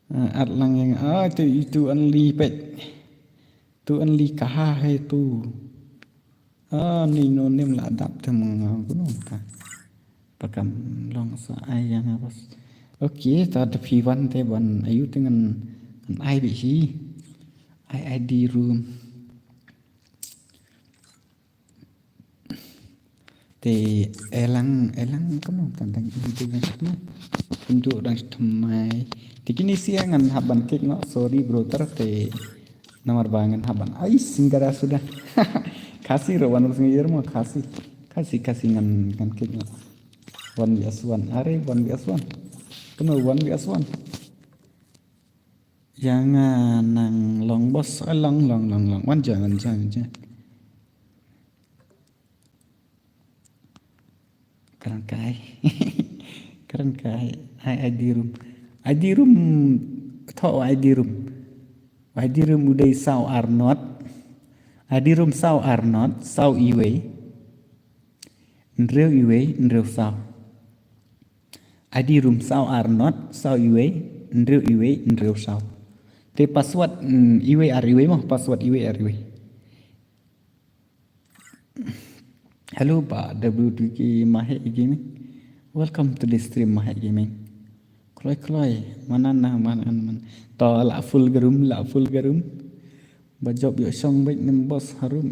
at lang yang itu only pet tu only kaha hai tu ni no nem la dap te mong kuno ka pakam long sa ai yang apa okey ta the p1 te ban ayu dengan ai bi hi id room te elang kuno tentang itu kan untuk orang semai tikini siangan haban kek no sorry bro te nomor bangan haban ai singgara sudah kasih rawan sengir mo kasih ngan kek no 1vs1 are 1vs1 kena 1vs1 jangan nang long bos long wan jangan keren kai ID room tho ID room uday sao Arnott ID room sao Arnott sao iwe nreu sao ID room sao Arnott sao iwe nreu sao te password iwe mo password iwe hello Pak W2K Mahek Gaming welcome to the stream Mahek Gaming Kloy mana to la full garum bajob yo song baik nem bos harum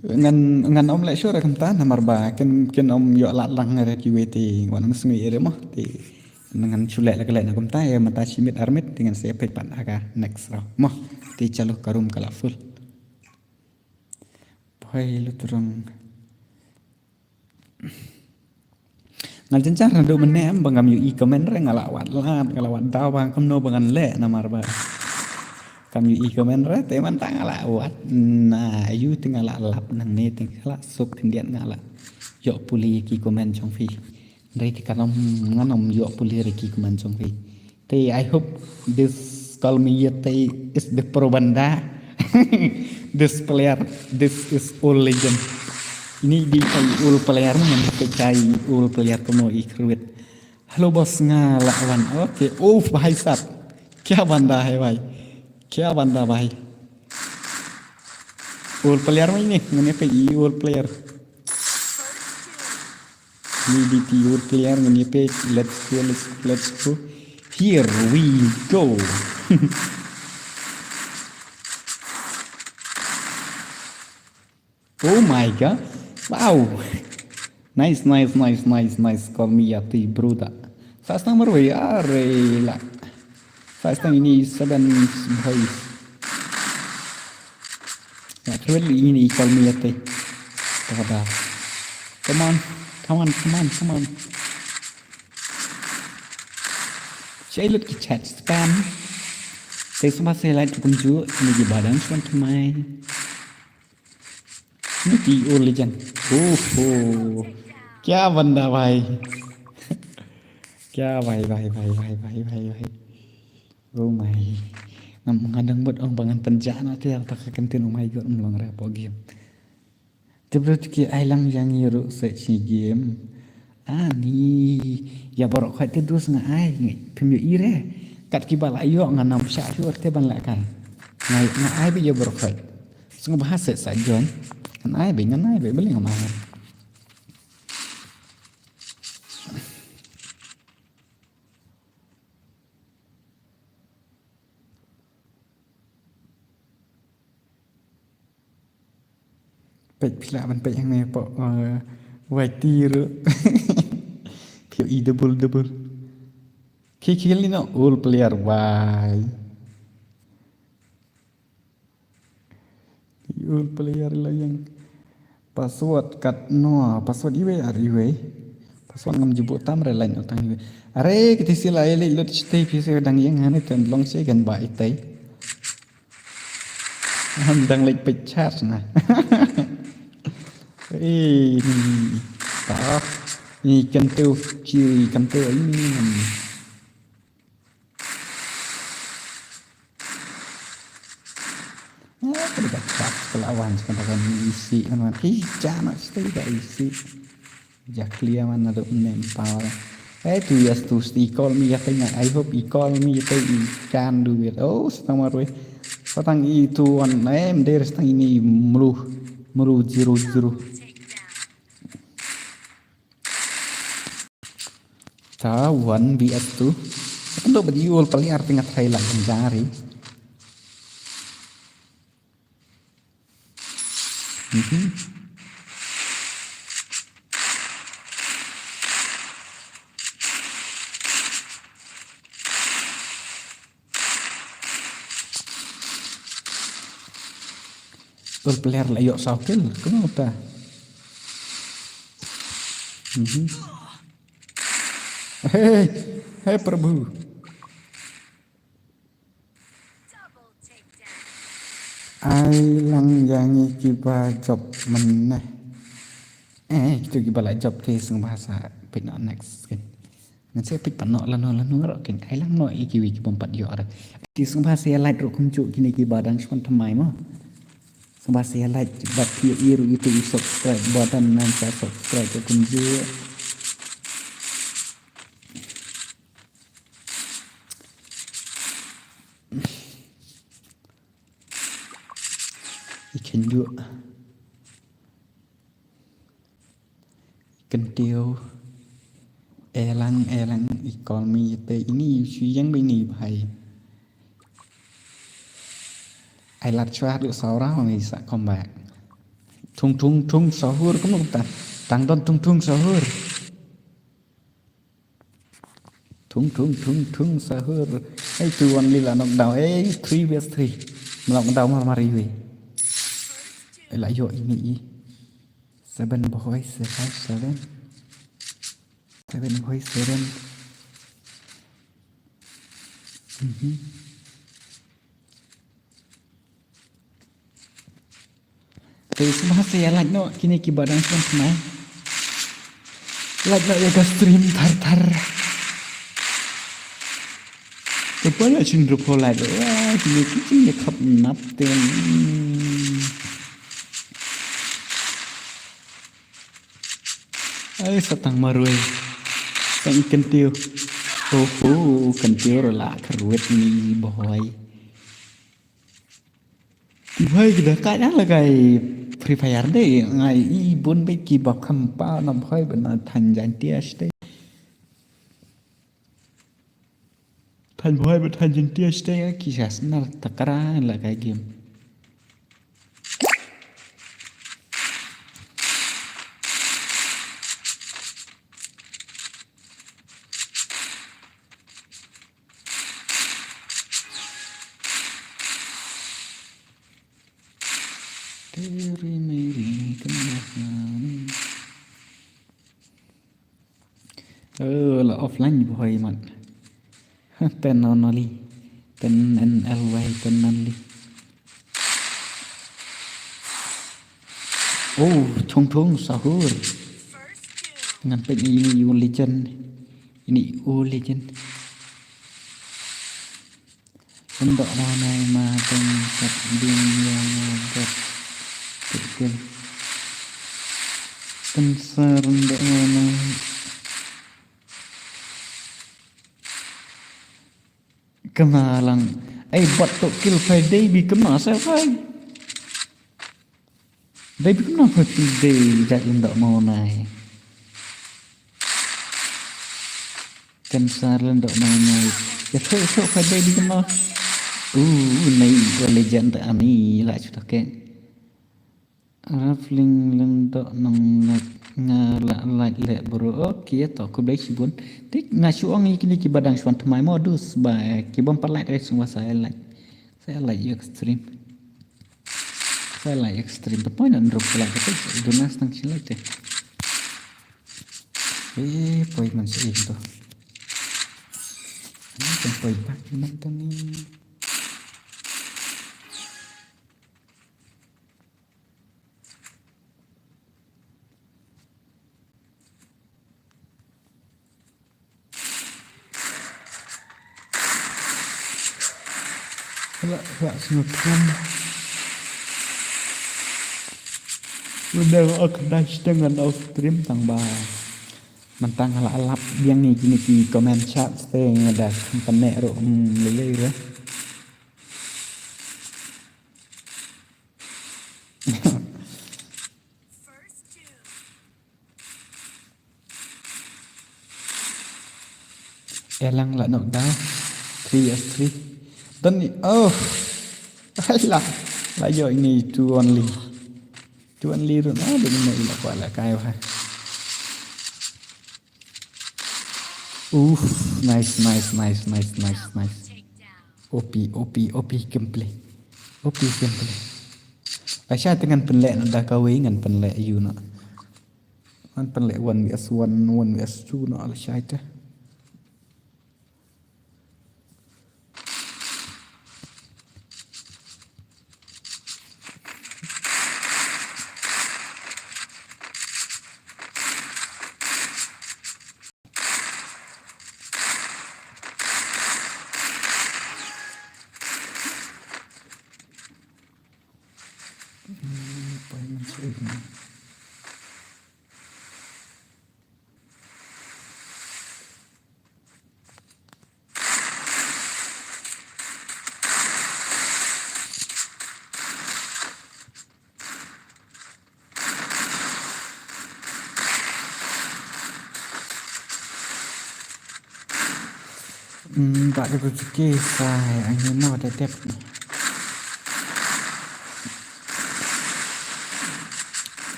ngan om lek sure kam ta namar ba ken om yo la lang re QWT wan ngi ere mo ti dengan sulek lek na kam ta ya mata simit armit dengan saya pet pan aga next round mo ti chalo karum kala full boy lu turung ngal jencar do menem bangam yu komen re ngalawat dawang kamno bangan le namar ba kam yu komen re te man ta ngalawat na yu tingala lap nang ne tingala sok tindian ngala yo puli ki komen chong fi dai ti kanom nganom yo puli re ki komen chong fi te I hope this call me yet is the probanda this is all legend ini di ul player yang dicai ul player kono ikruit halo bos ngalawan oke bahai sat kya banda hai bhai All player ini ngene pe all player. DDT all player ngene pe let's go. Here we go. Oh my god. Wow. Nice. Call me Yati Bruda. Fast number way arela. Fast time ini 7 boys. Really ini call me Yati. Come on. Saya lihat ke chat spam. Saya sempat saya lihat kunju ini di badan cuman teman. Ini di legend. Oh. क्या बंदा भाई क्या भाई oh my ngadang buat orang bangan penjana tu yang tak kentin oh my god melong repo game terus ki ailang yang yuru search game ni ya borok khat te dus nga ai ngi phimyo ire kat ki bala yo nganam sha shu te ban la kan ngai nga ai bi ya borok khat sung bahasa sa jon kan ai bi beli ngomongเป็ดพิลามันไปยังไงปะไวตีหรือเพียวอีดับเบิลคิลนี่เนาะ all player ไว all player lah yang password kat no password iwe password ngam jebuk tam re lain utang iwe are kita sila ele lut stay pise dang yang hane ten long se gan ba itai ham dang lek pe chat na tak ni kentu kiri kentu ini kita cak kelawan sekarang isi mana jangan tidak isi jaklia mana ada nempel tu ya tu call me ya tanya I hope call me ya can do it oh sama roy patang itu an name dari setang ini meru 0 1 vs 2 untuk berjual paling artinya Thailand mencari player lah yuk sakil kenapa Hei Prabhu ai lang yang kiba job meneh itu kiba la job te sung bahasa pit not next kan ngan se pit panok lano ro ken ai lang no iki wi kiba 4 yo ara ti sung bahasa ya light ro kumcu kini kiba dan spon thamai mo sung bahasa ya light bat pi iru itu subscribe button nan subscribe ke kumcu ikan juga kentil elang ikol mi te ini yang begini bahai ai lat chua được 6 round này sẽ comeback tung sahur kamu ta tang don tung sahur tung sahur ai tuan lila nok daw 3 vs 3 nok daw mari we lại dội nghĩ 7 boys 7 Thì semua saya like no kini kibadan semua like ya ke stream tar Kepala cenderung pola tu kini kini kap napten ai satang marui sang kentiu kentiu lah keruat ni boy tiba hơi cái cái đó là cái Free Fire đấy ngày y bốn mấy kỳ bọc khăm bao nằm hơi bên nó thành giải tia đấy thành hơi bên thành giải tia đấy kỳ sát nó takara là cái game Teri meri kenyataan là offline boy man tên nó li tên NLY tên nó li thong thong sahur dengan pen ini U Legend ini U Legend untuk mana mà tempat dunia buat kecil pensar untuk mana kemalang buat to kill Friday bi kemana saya kai Baby kenapa Friday tak untuk mau naik pensar untuk mau naik ya so Friday bi kemana này legend tại anh ấy lại chút cái Raffling lên độ nông nga lại lệ bro kia tao cũng đấy chỉ muốn thích nga xuống ấy cái này badang suan thay modus bài cái bom pat lại đấy semua saya like extreme saya like extreme tapi mana drop lại cái itu nas tang sila teh poin masih itu ini kan poin pak nonton nih Lạ semacam udah organize dengan stream tambah mentang alap yang ni kini comment chat stay ada penek ro lele elang lại nộp đau 3s3 Tân hay là giờ ini two only rồi đó đừng này là gọi là cay phải nice OP gameplay Aisyah dengan penlek nak kawin dengan penlek you nak kan penlek 1vs1 1vs2 nak Aisyah itu tak ada rezeki saya hanya mau tetap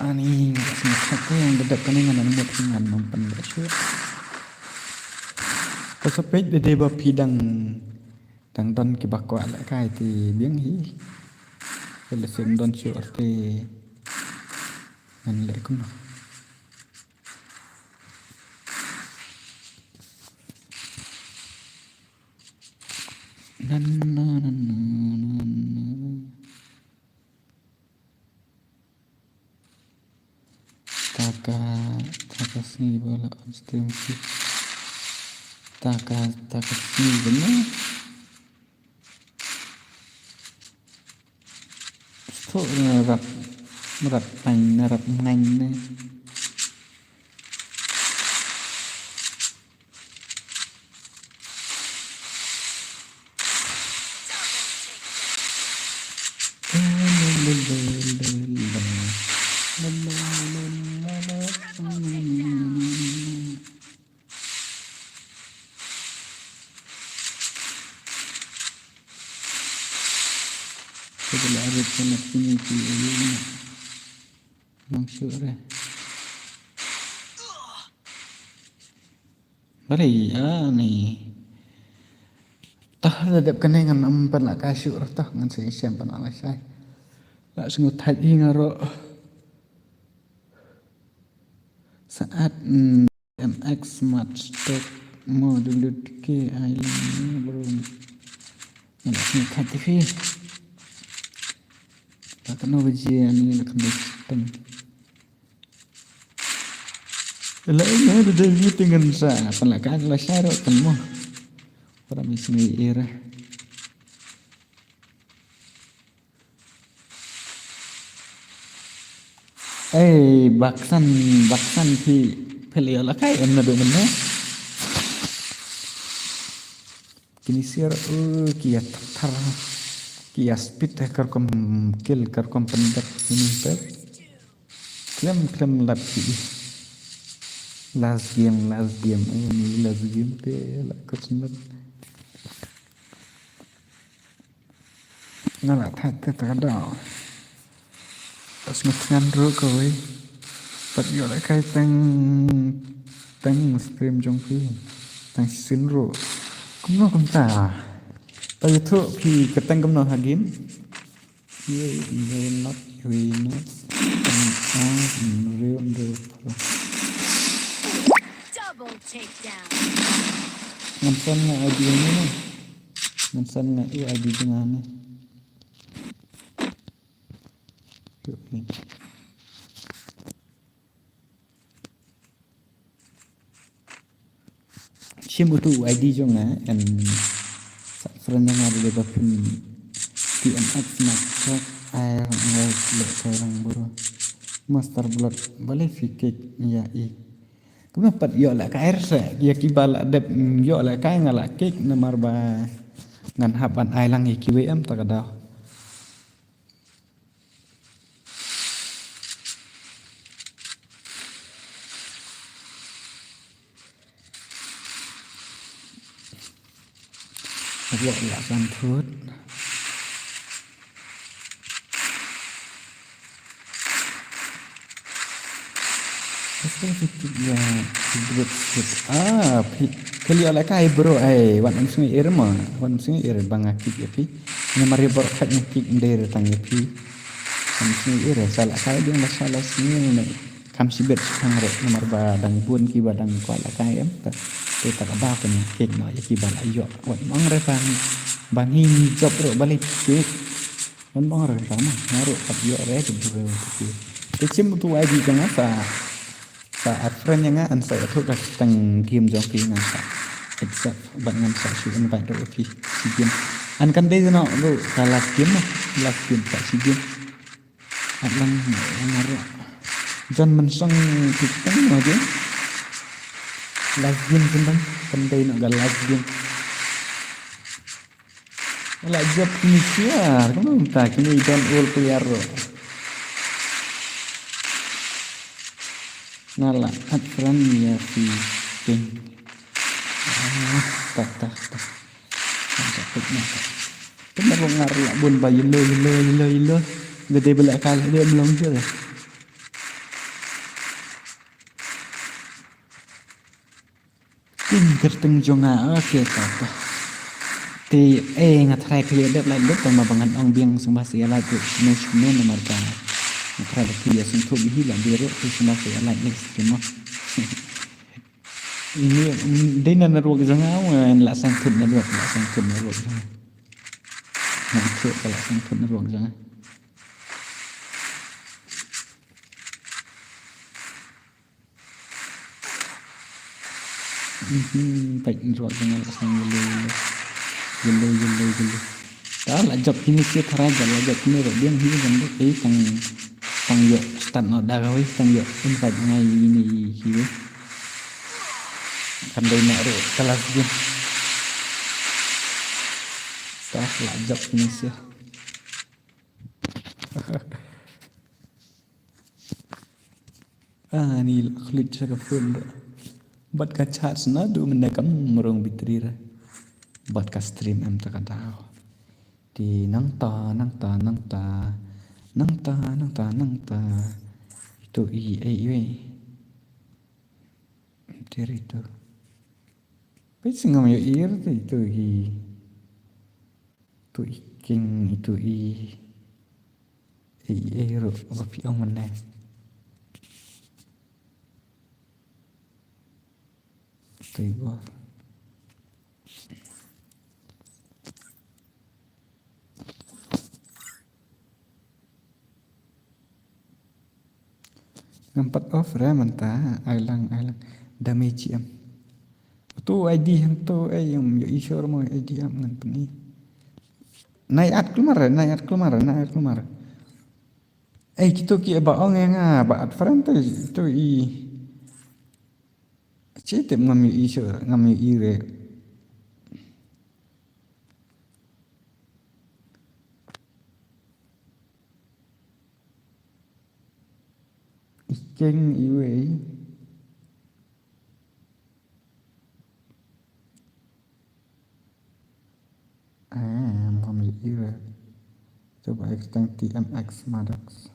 ani satu yang dekat dengan anak dengan nompan bersyukur pasapit de ba pidang tang don ki bakwa la kai ti biang hi le sem don syukur te an le kum Taka sini bola on stream sih taka sini benar so rap main nih ini maksud re bari ni tah dadap kene ngan empan la kasyuk tah ngan se isem pan ala sai la sungut haji ngaro saat MX Smart Stock modul ke island belum nak sungut TV tak kena ujian ni nak kena sistem lainnya ada dari dengan sa pan la kan la sai ro kan mo para misni era baksan thì pelio la kai em na do men kini sir kia tar kia speed kar kom kill kar kom pendak ini per klem lap ki last game ini last game pe la kosmet nala that ta da pas ngan ro ko we pat yo la kai tang stream jong phi tang sin ro cũng ta tại vì thưa thì cái tăng cầm nó hagin here not real Double takedown. ngansan nga ID ni ngansan nga ID dengan ni Sim itu ID juga and friend yang ada di bawah TMX Max air sekarang baru master blood boleh fikir ya kenapa yo lah air se ya kibal ada yo lah kai ngala kek nomor ba ngan haban ailang IQM tak ada Rượu là gan thuốc kali ala kai bro wan sungai air ma wan sungai air bangakit ya pi nyamari bor khat nyakit ndere tang ya pi wan sungai air salah kai dia masalah sini ne kam sibet sang re nomor ba dang bun ki ba dang ko ala kai em ta te ta ba kan kek ma ya ki ba la yo wan mang re bang hin job ro balik kek wan mang re sama naru pat yo re tu te sim tu ai di kan apa saat friend yang an saya tu dah tang game jong pi ngan sa exact ban ngan sa su an ban ro pi si game an kan dei no lo last game tak si game an lang ngaro jan men sang kitang ma je last game kan dei no gal last game la job ni sia kan ta kini don all player ro nala at friend ya si king tak kenapa ngaruh bun bayi lo gede belak kali dia belum je king kerteng jonga oke tak ti ngat try clear dat like dat ma bangan ong biang sembah sia la tu ne nomor ka Nukra dia sentuh bihilang dia tu semua saya like next semua. Ini dia nak naruh jangan awan lah sangkut naruh jangan. Nanti kalau sangkut naruh jangan. Baik naruh jangan sang gelo. Dah lah job ini sih teraja lah job ini dia ni jangan tang yo start no da gawi tang yo invite ngai ini hiwe kan dai na ro kelas dia start la job ni sih ni klik sa ka phone bat ka chat na du mendakam merong bitrira bat ka stream am ta ka di nang ta nang ta itu dari itu pwede nga may ir itu itu king itu ro bapi ang mana itu iba ngampat off ra manta ailang damage am tu ID ham tu yung isor mo ID am ngan peni naik keluar kita ki ba ong nga ba at friend tu cete ngam isor ngam ire King iwe ngam ire coba extend TMX Maddox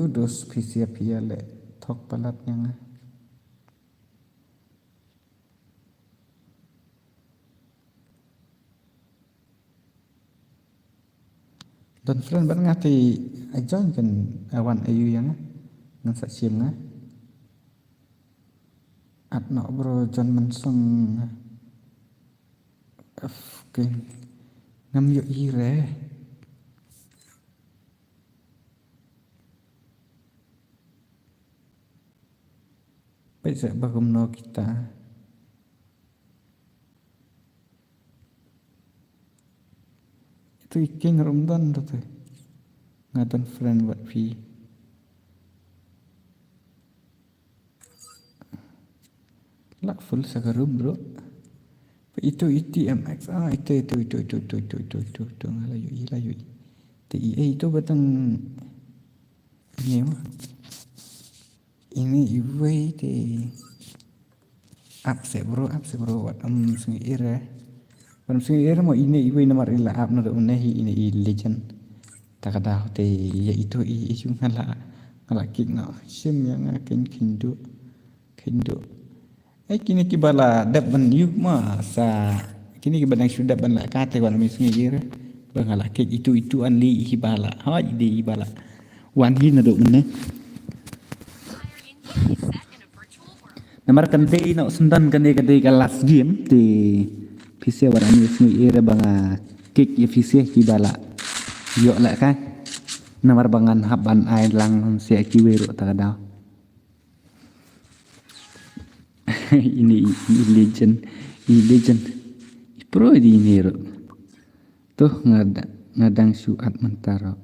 dos PC le thok palat yang dan friend ban ngati ajon kan awan ayu yang ngan sa sim nga at no bro jon mensong okay ngam yo ire Pwede bagum no kita itu iking rumdan tu ngatan friend buat pi lak full sagarum bro itu TMX itu layu TIA itu batang ini mah ini iwe te up se bro wat sungi ira mo ini iwe namar ila up na unahi ini legend takada te ya itu isu ngala kik no sim yang kindu kini kibala daban yuk ma sa kini kibala sudah ban la kate wan mi sungi ira bangala kik itu anli hibala ha di ibala wan hin na unne Namar kante ino sundan kante last game di PC warani sungi ira banga kick ya PC kibala yo la ka namar bangan haban ai lang si kiwero takada ini legend pro di nero tuh ngadang suat mentaro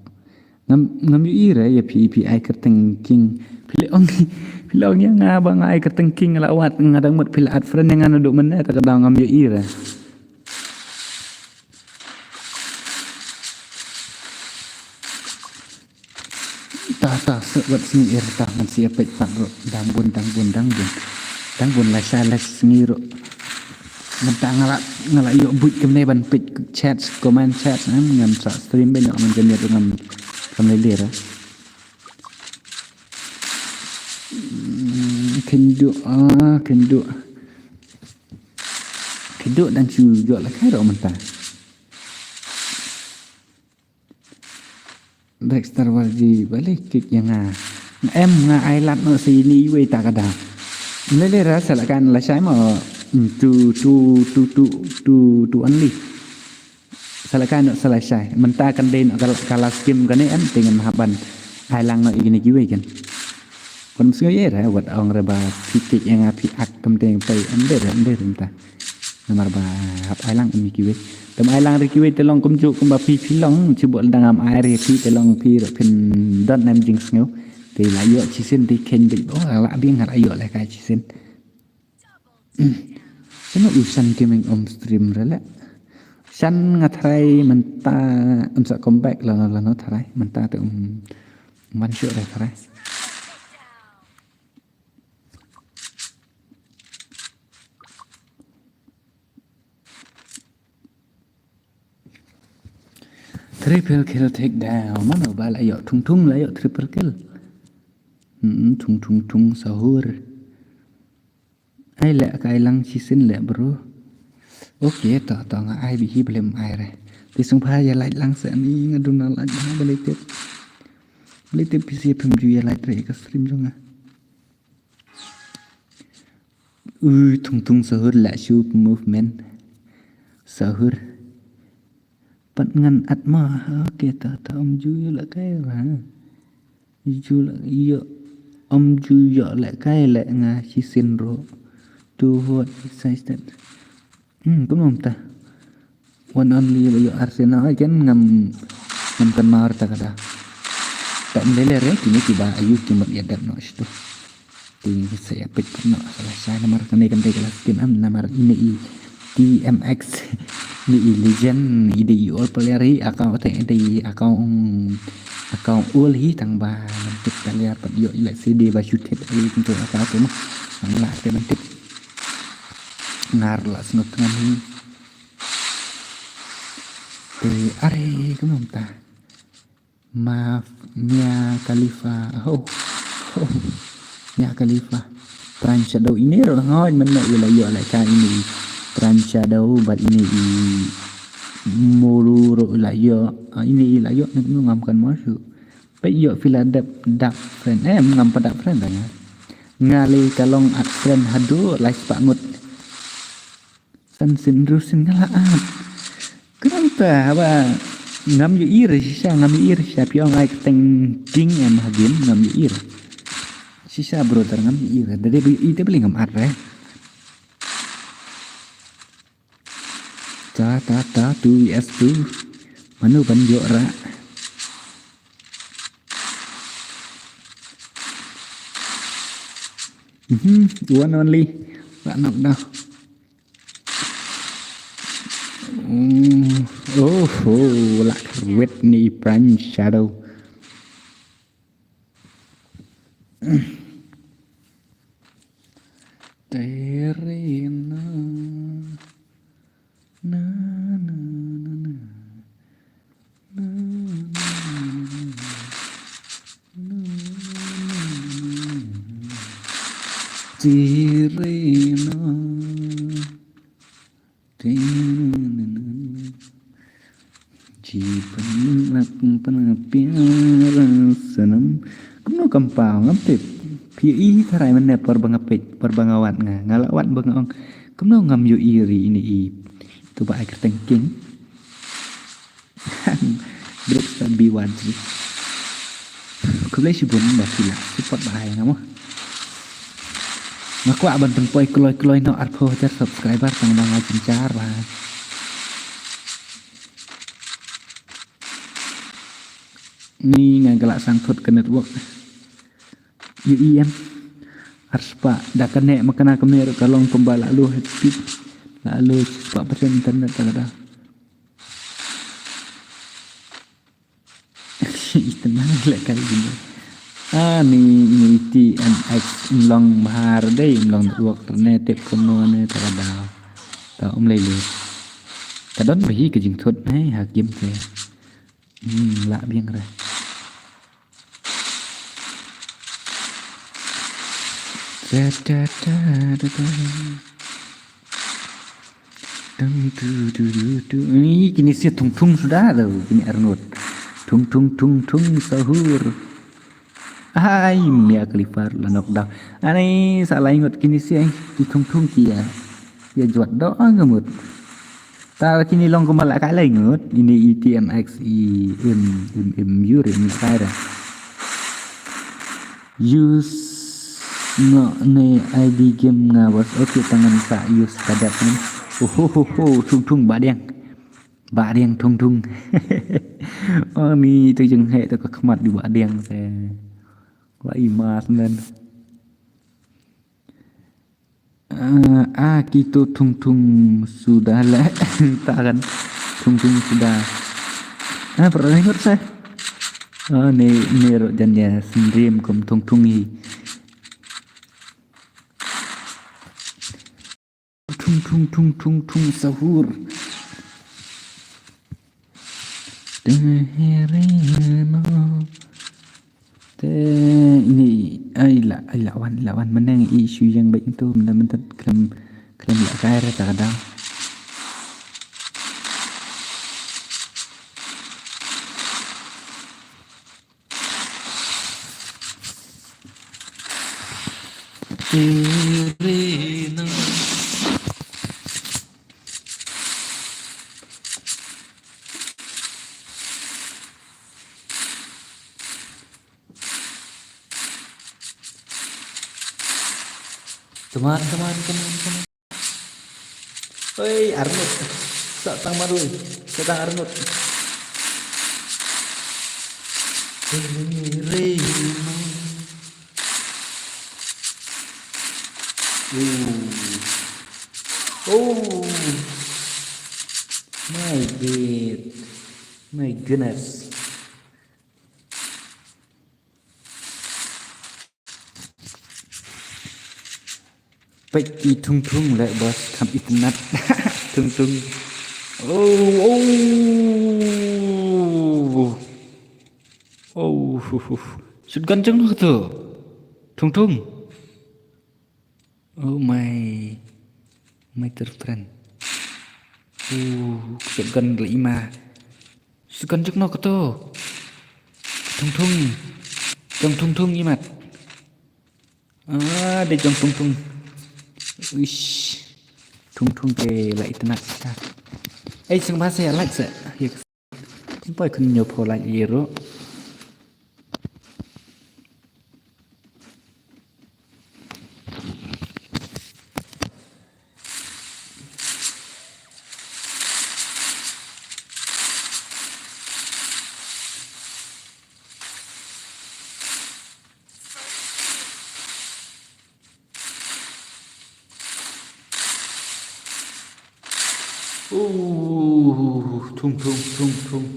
ngam ira ya PPI kerteng king Pilong yang ngabang ai ketengking lawat ngadang mat pilat friend yang anu duk meneh tak kadang ngam yo ira. Ta sebut sini ir ta ngan siapa pak ro dambun la salas ngiro. Mentang ngala yo but kemne ban pit chat comment chat ngam sa stream ben ngam jenis ngam kamlelir. Kenduk dan juga lah kai ro mentah Dexter Walji balik kik yang em island no sini we tak ada lele rasa kan la sai mà tu only salakan selesai mentah kan den kala skim kan em dengan haban island no igini kiwe kan kon sio ye ra wat ong ra ba pikik yang api ak kemteng pai ender entah namar ba hap ailang mi kiwe tem ailang ri kiwe telong kumju kum ba pi long cibol dangam air pi telong pi ro pen dan nam jing sneu te la yo chi sen ti ken bi la bing har ayo la ka chi sen seno usan gaming stream ra la san ngathrai menta sa comeback la no thrai menta te man syo ra thrai Triple kill takedown. Mana ba la yo tung la yo triple kill. Tung sahur. Ai lẹ cái lăng chi xin lẹ bro. Ok tỏ nga ai bị hi blem ai re. Ti sung pha ya lại lăng sẽ ni ngadun na lại ha balik tip. Balik tip PC phim ju ya lại re ka stream jong. Tung sahur lẹ shoot movement. Sahur. Pat ngan atma ok ta om ju ya lại cái ra. Ju lại yo om ju yo lại cái lẹ nga chi xin ro. To what exercise that? Cũng không ta. One only với Arsenal kan ngam kenal ta kada. Tak meleleh ya kini tiba ayu cuma ya dat no itu. Ting saya pet no salah saya nomor kan kelas game nomor ini TMX ini legend ini all player hi account ini account all hi tang ba nanti player pat yo ila CD ba shoot hit ali untuk account tu mah lah nanti ngar lah senut dengan ni are kamu ta maaf Mia Khalifa Mia Khalifa Peran Shadow ini orang ngoi mana ialah yo lại cái ini Peran Shadow bat ini mulu lại yo ini là yo nó ngam kan masuk pe yo fila dap friend ngam pada friend tanya ngali kalong at friend hadu like pangut san sin rusin ngalaat kenapa ba ngam yu ir sisa ngam yu ir siapa yang ai teng king em hagin ngam yu ir sisa brother ngam yu ir dari itu beli ngam at re ta tu es tu manu ban yo ra one only bạn nọc đâu lại Whitney Peran Shadow Terina na Tirena chỉ pengapian senam kuno kampang ngapit pi tarai mana perbangawat ngalawat bangawang kuno ngam yu iri ini tu ba ai thinking break stand B1 sih kulo si bun ba sila support bahaya ngamo ngaku aban tempoi kloy no arpo jar subscriber tang bang cincar ba ni ngagalak sangkut ke network UEM arspa dah kena makana kamera kalong pembala lu speed lalu 4% internet ada tenang lek kali gini ni TMX long bahar dei long network internet tip kono ne terada ta lei lu kadon bagi ke jing thot hai hakim ke lạ biếng rồi ini kini sih tung sudah tuh ini Arnold tung sahur hai Mia Khalifa là knockdown anh salah ingat kini sih di tung kia ya juat doa ngemut ta kini long kembali cái lại ngớt ini TMX Yuri ini saya use ne ID game ngawas oke tangan sa use kadat ni tung ba đen tung mi tôi dừng hệ tôi có mặt di ba đen saya vậy mà nên kita tung sudah lah tak kan tung sudah pernah ingat saya ni jannya sendiri kum tung ni tung sahur Ini lawan menang isu yang baik itu benar-benar klaim lah kaya kadang. Teman. Hei, Arnold. Satang Marui. Satang Arnold. Oh. My goodness. Peki thung lại bos kham internet thung. Sud gancang noh tu thung. Oh my dear friend. Sud gan lima sud gancang noh tu thung imat để trong thung. Wish, thung ke lại tenak kita. Sang bahasa ya like se. Ya. Sampai kun nyopo like iro.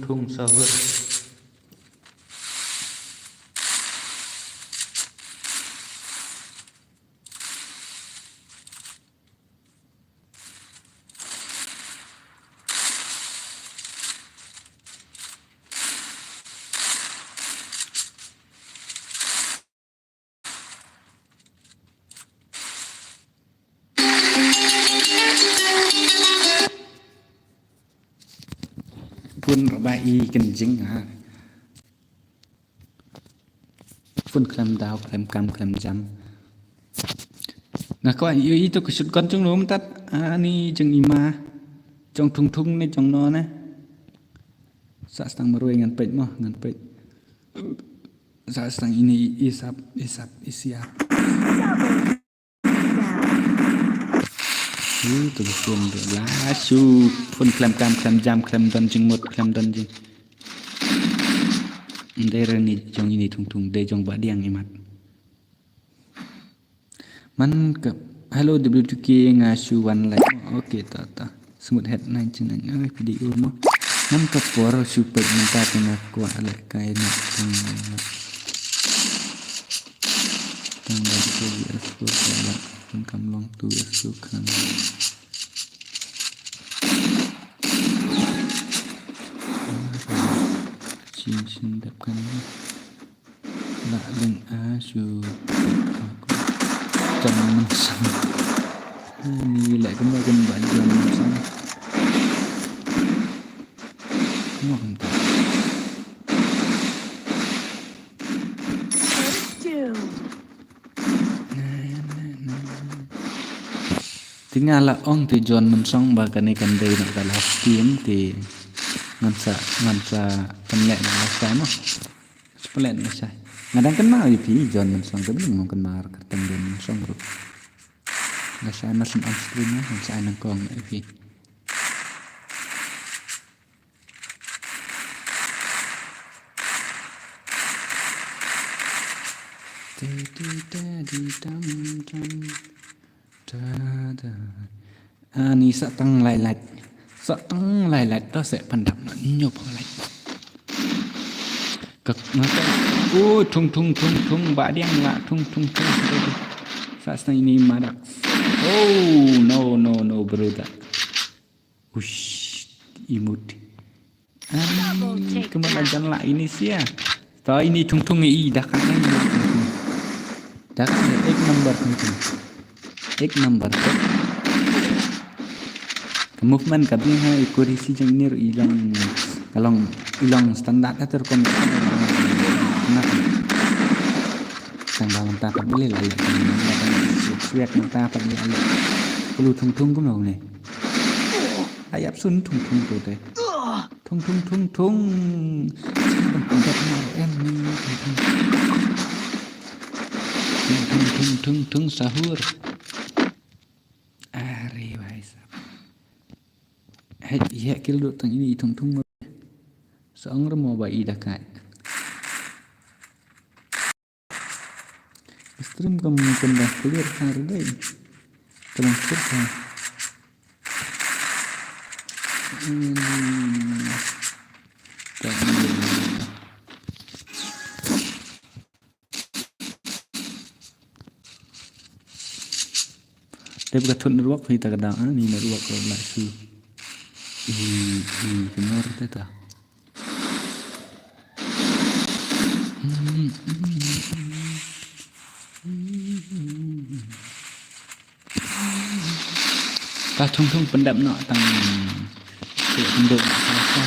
Thung sahabat. Pun rabai kencing pun klem dao klem kam klem jam. Nah kau itu kesud kancung lu mentat ni jeng ima jong thung ni jong no na sa stang marui ngan pet sa stang ini isap isiap itu pun lasu pun klem kam klem jam klem don jeng mut klem don jeng daerah ni jong ini thung de jong badiang imat man ke hello WTK ngasu one like okay ta semut head 99 video mo man ke por super minta tengah ku ala kai nak tang itu aku salah kam long tu aku kan Chin dapkan la deng asu John Manson ni lại kemarin bạn John Manson mantap tinggal là ông thì John Manson và cái này gần đây nó là team thì ngan sa penlek na sai mo penlek na sai ngadang kenal itu John Manson tapi belum kenal ketemu John Manson bro na sai masuk upstream na sai nang kong itu ni sa tang lại đó sẽ phần đậm nó nhiều vào lại cực nó sẽ thung bả đen lạ thung sa ini madak no brother ush imut Kemana lah ini sih ya. Tahu ini tung dah kan ini. Dah kan egg number tung. Egg number. Movement katanya hai kurisi jeng ini ilang standar atur kom. Nah, sang bang ta boleh lah. Sweat ta boleh lah. Perlu tung cũng đâu này. Ayap sun tung tuh teh. Tung. Penjat mau em tung sahur. Ari wais. Hai iya kil duk tang ini tung. Seorang mau bayi dah kat. Stream kamu dah clear hari deh. Tolong cerita. Dia berkata ruak kita kadang ni ruak kalau nak su. Kenor teta. Ta tung pendap nak tang penduk apa.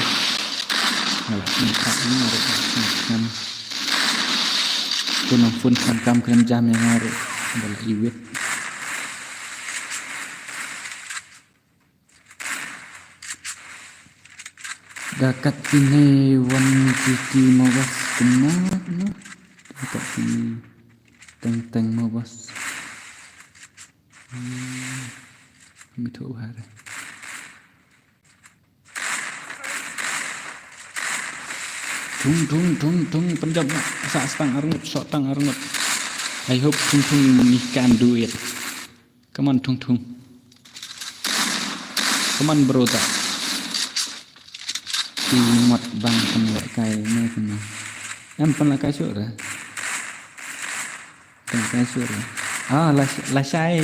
Kalau ni tak ni ada kan. Kunang pun kam jam yang ada adalah iwit. Dekat ini wan cuci mabas kenal no. Dekat sini teng mabas. Betul hari. Tung penjab nak satang arngut. I hope tung he can do it. Come on tung. Come on bro tak. Mat bang penlak kai ni kena. Yang penlak kai syurah. Penlak syurah. Lasai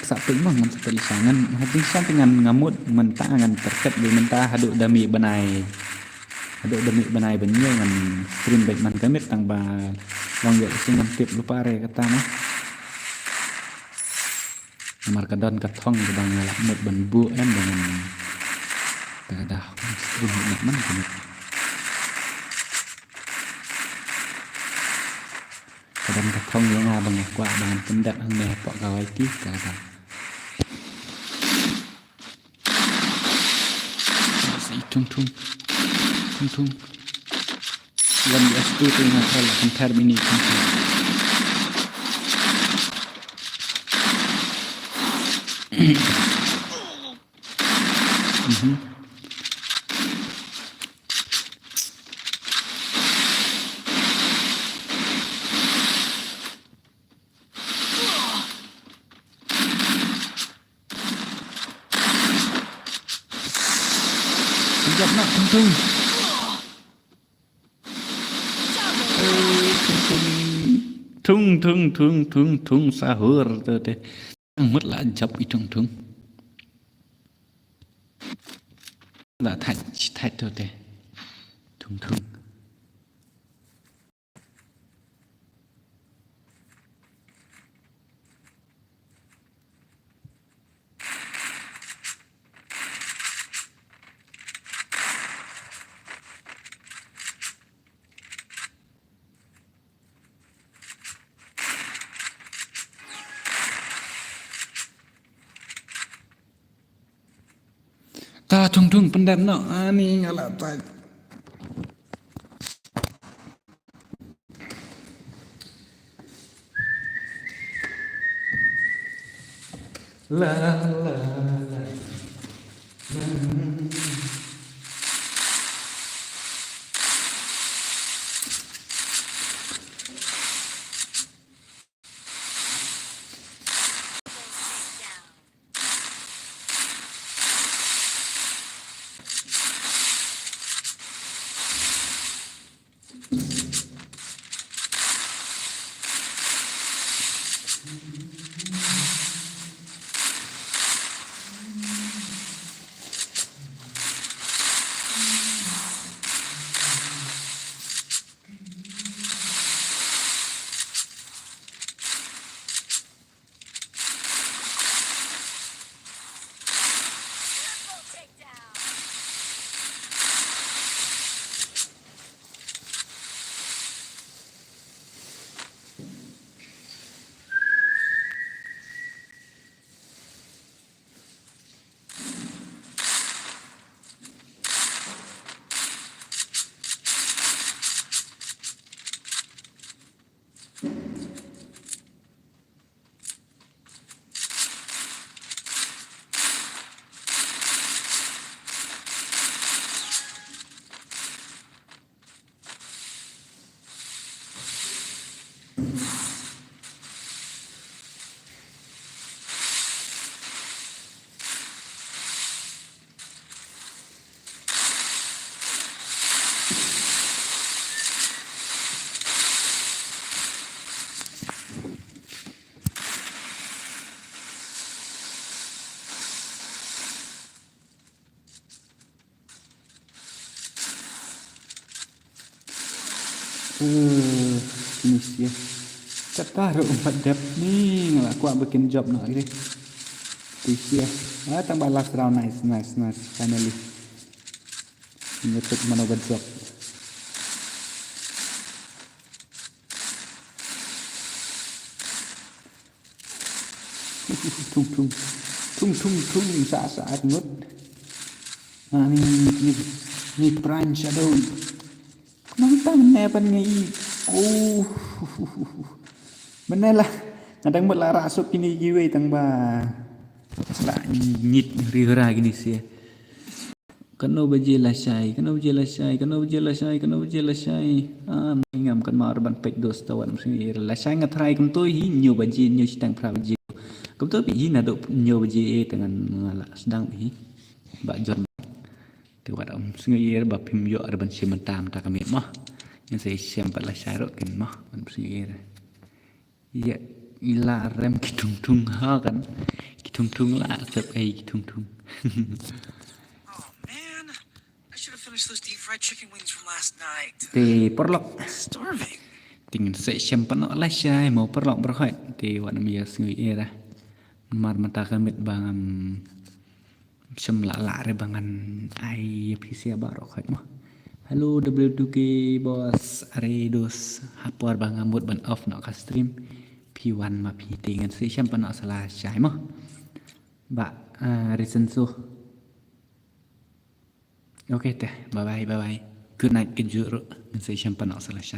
sampai mah man tulisangan habis dengan ngamut mentah dengan terket di mentah haduk dami benai benyo ngan stream baik man kamit tang ba long yo sing tip lupa re kata mah nomor kadon katong kedang ngalak mut benbu dengan dah stream nak man kamit kadang katong yang abang kuat dengan pendak ang meh pok kawai ti kata si tung yang di S2 tu yang salah compare mini tung Sekejap nak tung sahur tu teh. Mất là chập i tung. Là thạch tu teh. Tung. Ta tung pendap nak ni ngalah tak. La. Ini sih. Kata empat dep ni ngelak kuat bikin job nak ini. This ya. Tambah last round nice. Finally. Ngetuk mana buat job. Tung saat ngut. Nah ni prime shadow. Nantang nepan ngai. Oh. Benar lah. Kadang buat lara asuk kini giwe tambah. Lah nyit rira gini sih. Kano bajela syai. Ingam kan marban pek dos tawan sini. La syai ngatrai kem tu hi nyo baji nyo sidang pra baji. Kem tu hi na do nyo baji dengan ngala sedang hi. Ba jon. Tu wat om sini ba pim yo ar ban simentam ta kami mah. Yang saya siampat la syai ro ken mah ban sini. Ya ila rem kitung ha kan. Kitung lah sep kitung. Should have finished those deep fried chicken wings from last night. Te porlok. Starving. Tingin sa siampan no la syai mau porlok berkhoi. Te wat mi sui era. Mar mata kamit bangam semla re bangan ai PC baro khoi mah. Halo W2K bos Aredos hapor bangam mut ban off no ka stream P1 ma P tingin sa siampan no sala syai mah. Ba reason so. Okay teh, bye bye. Good night, kejuruk. Saya siapa nak selesai.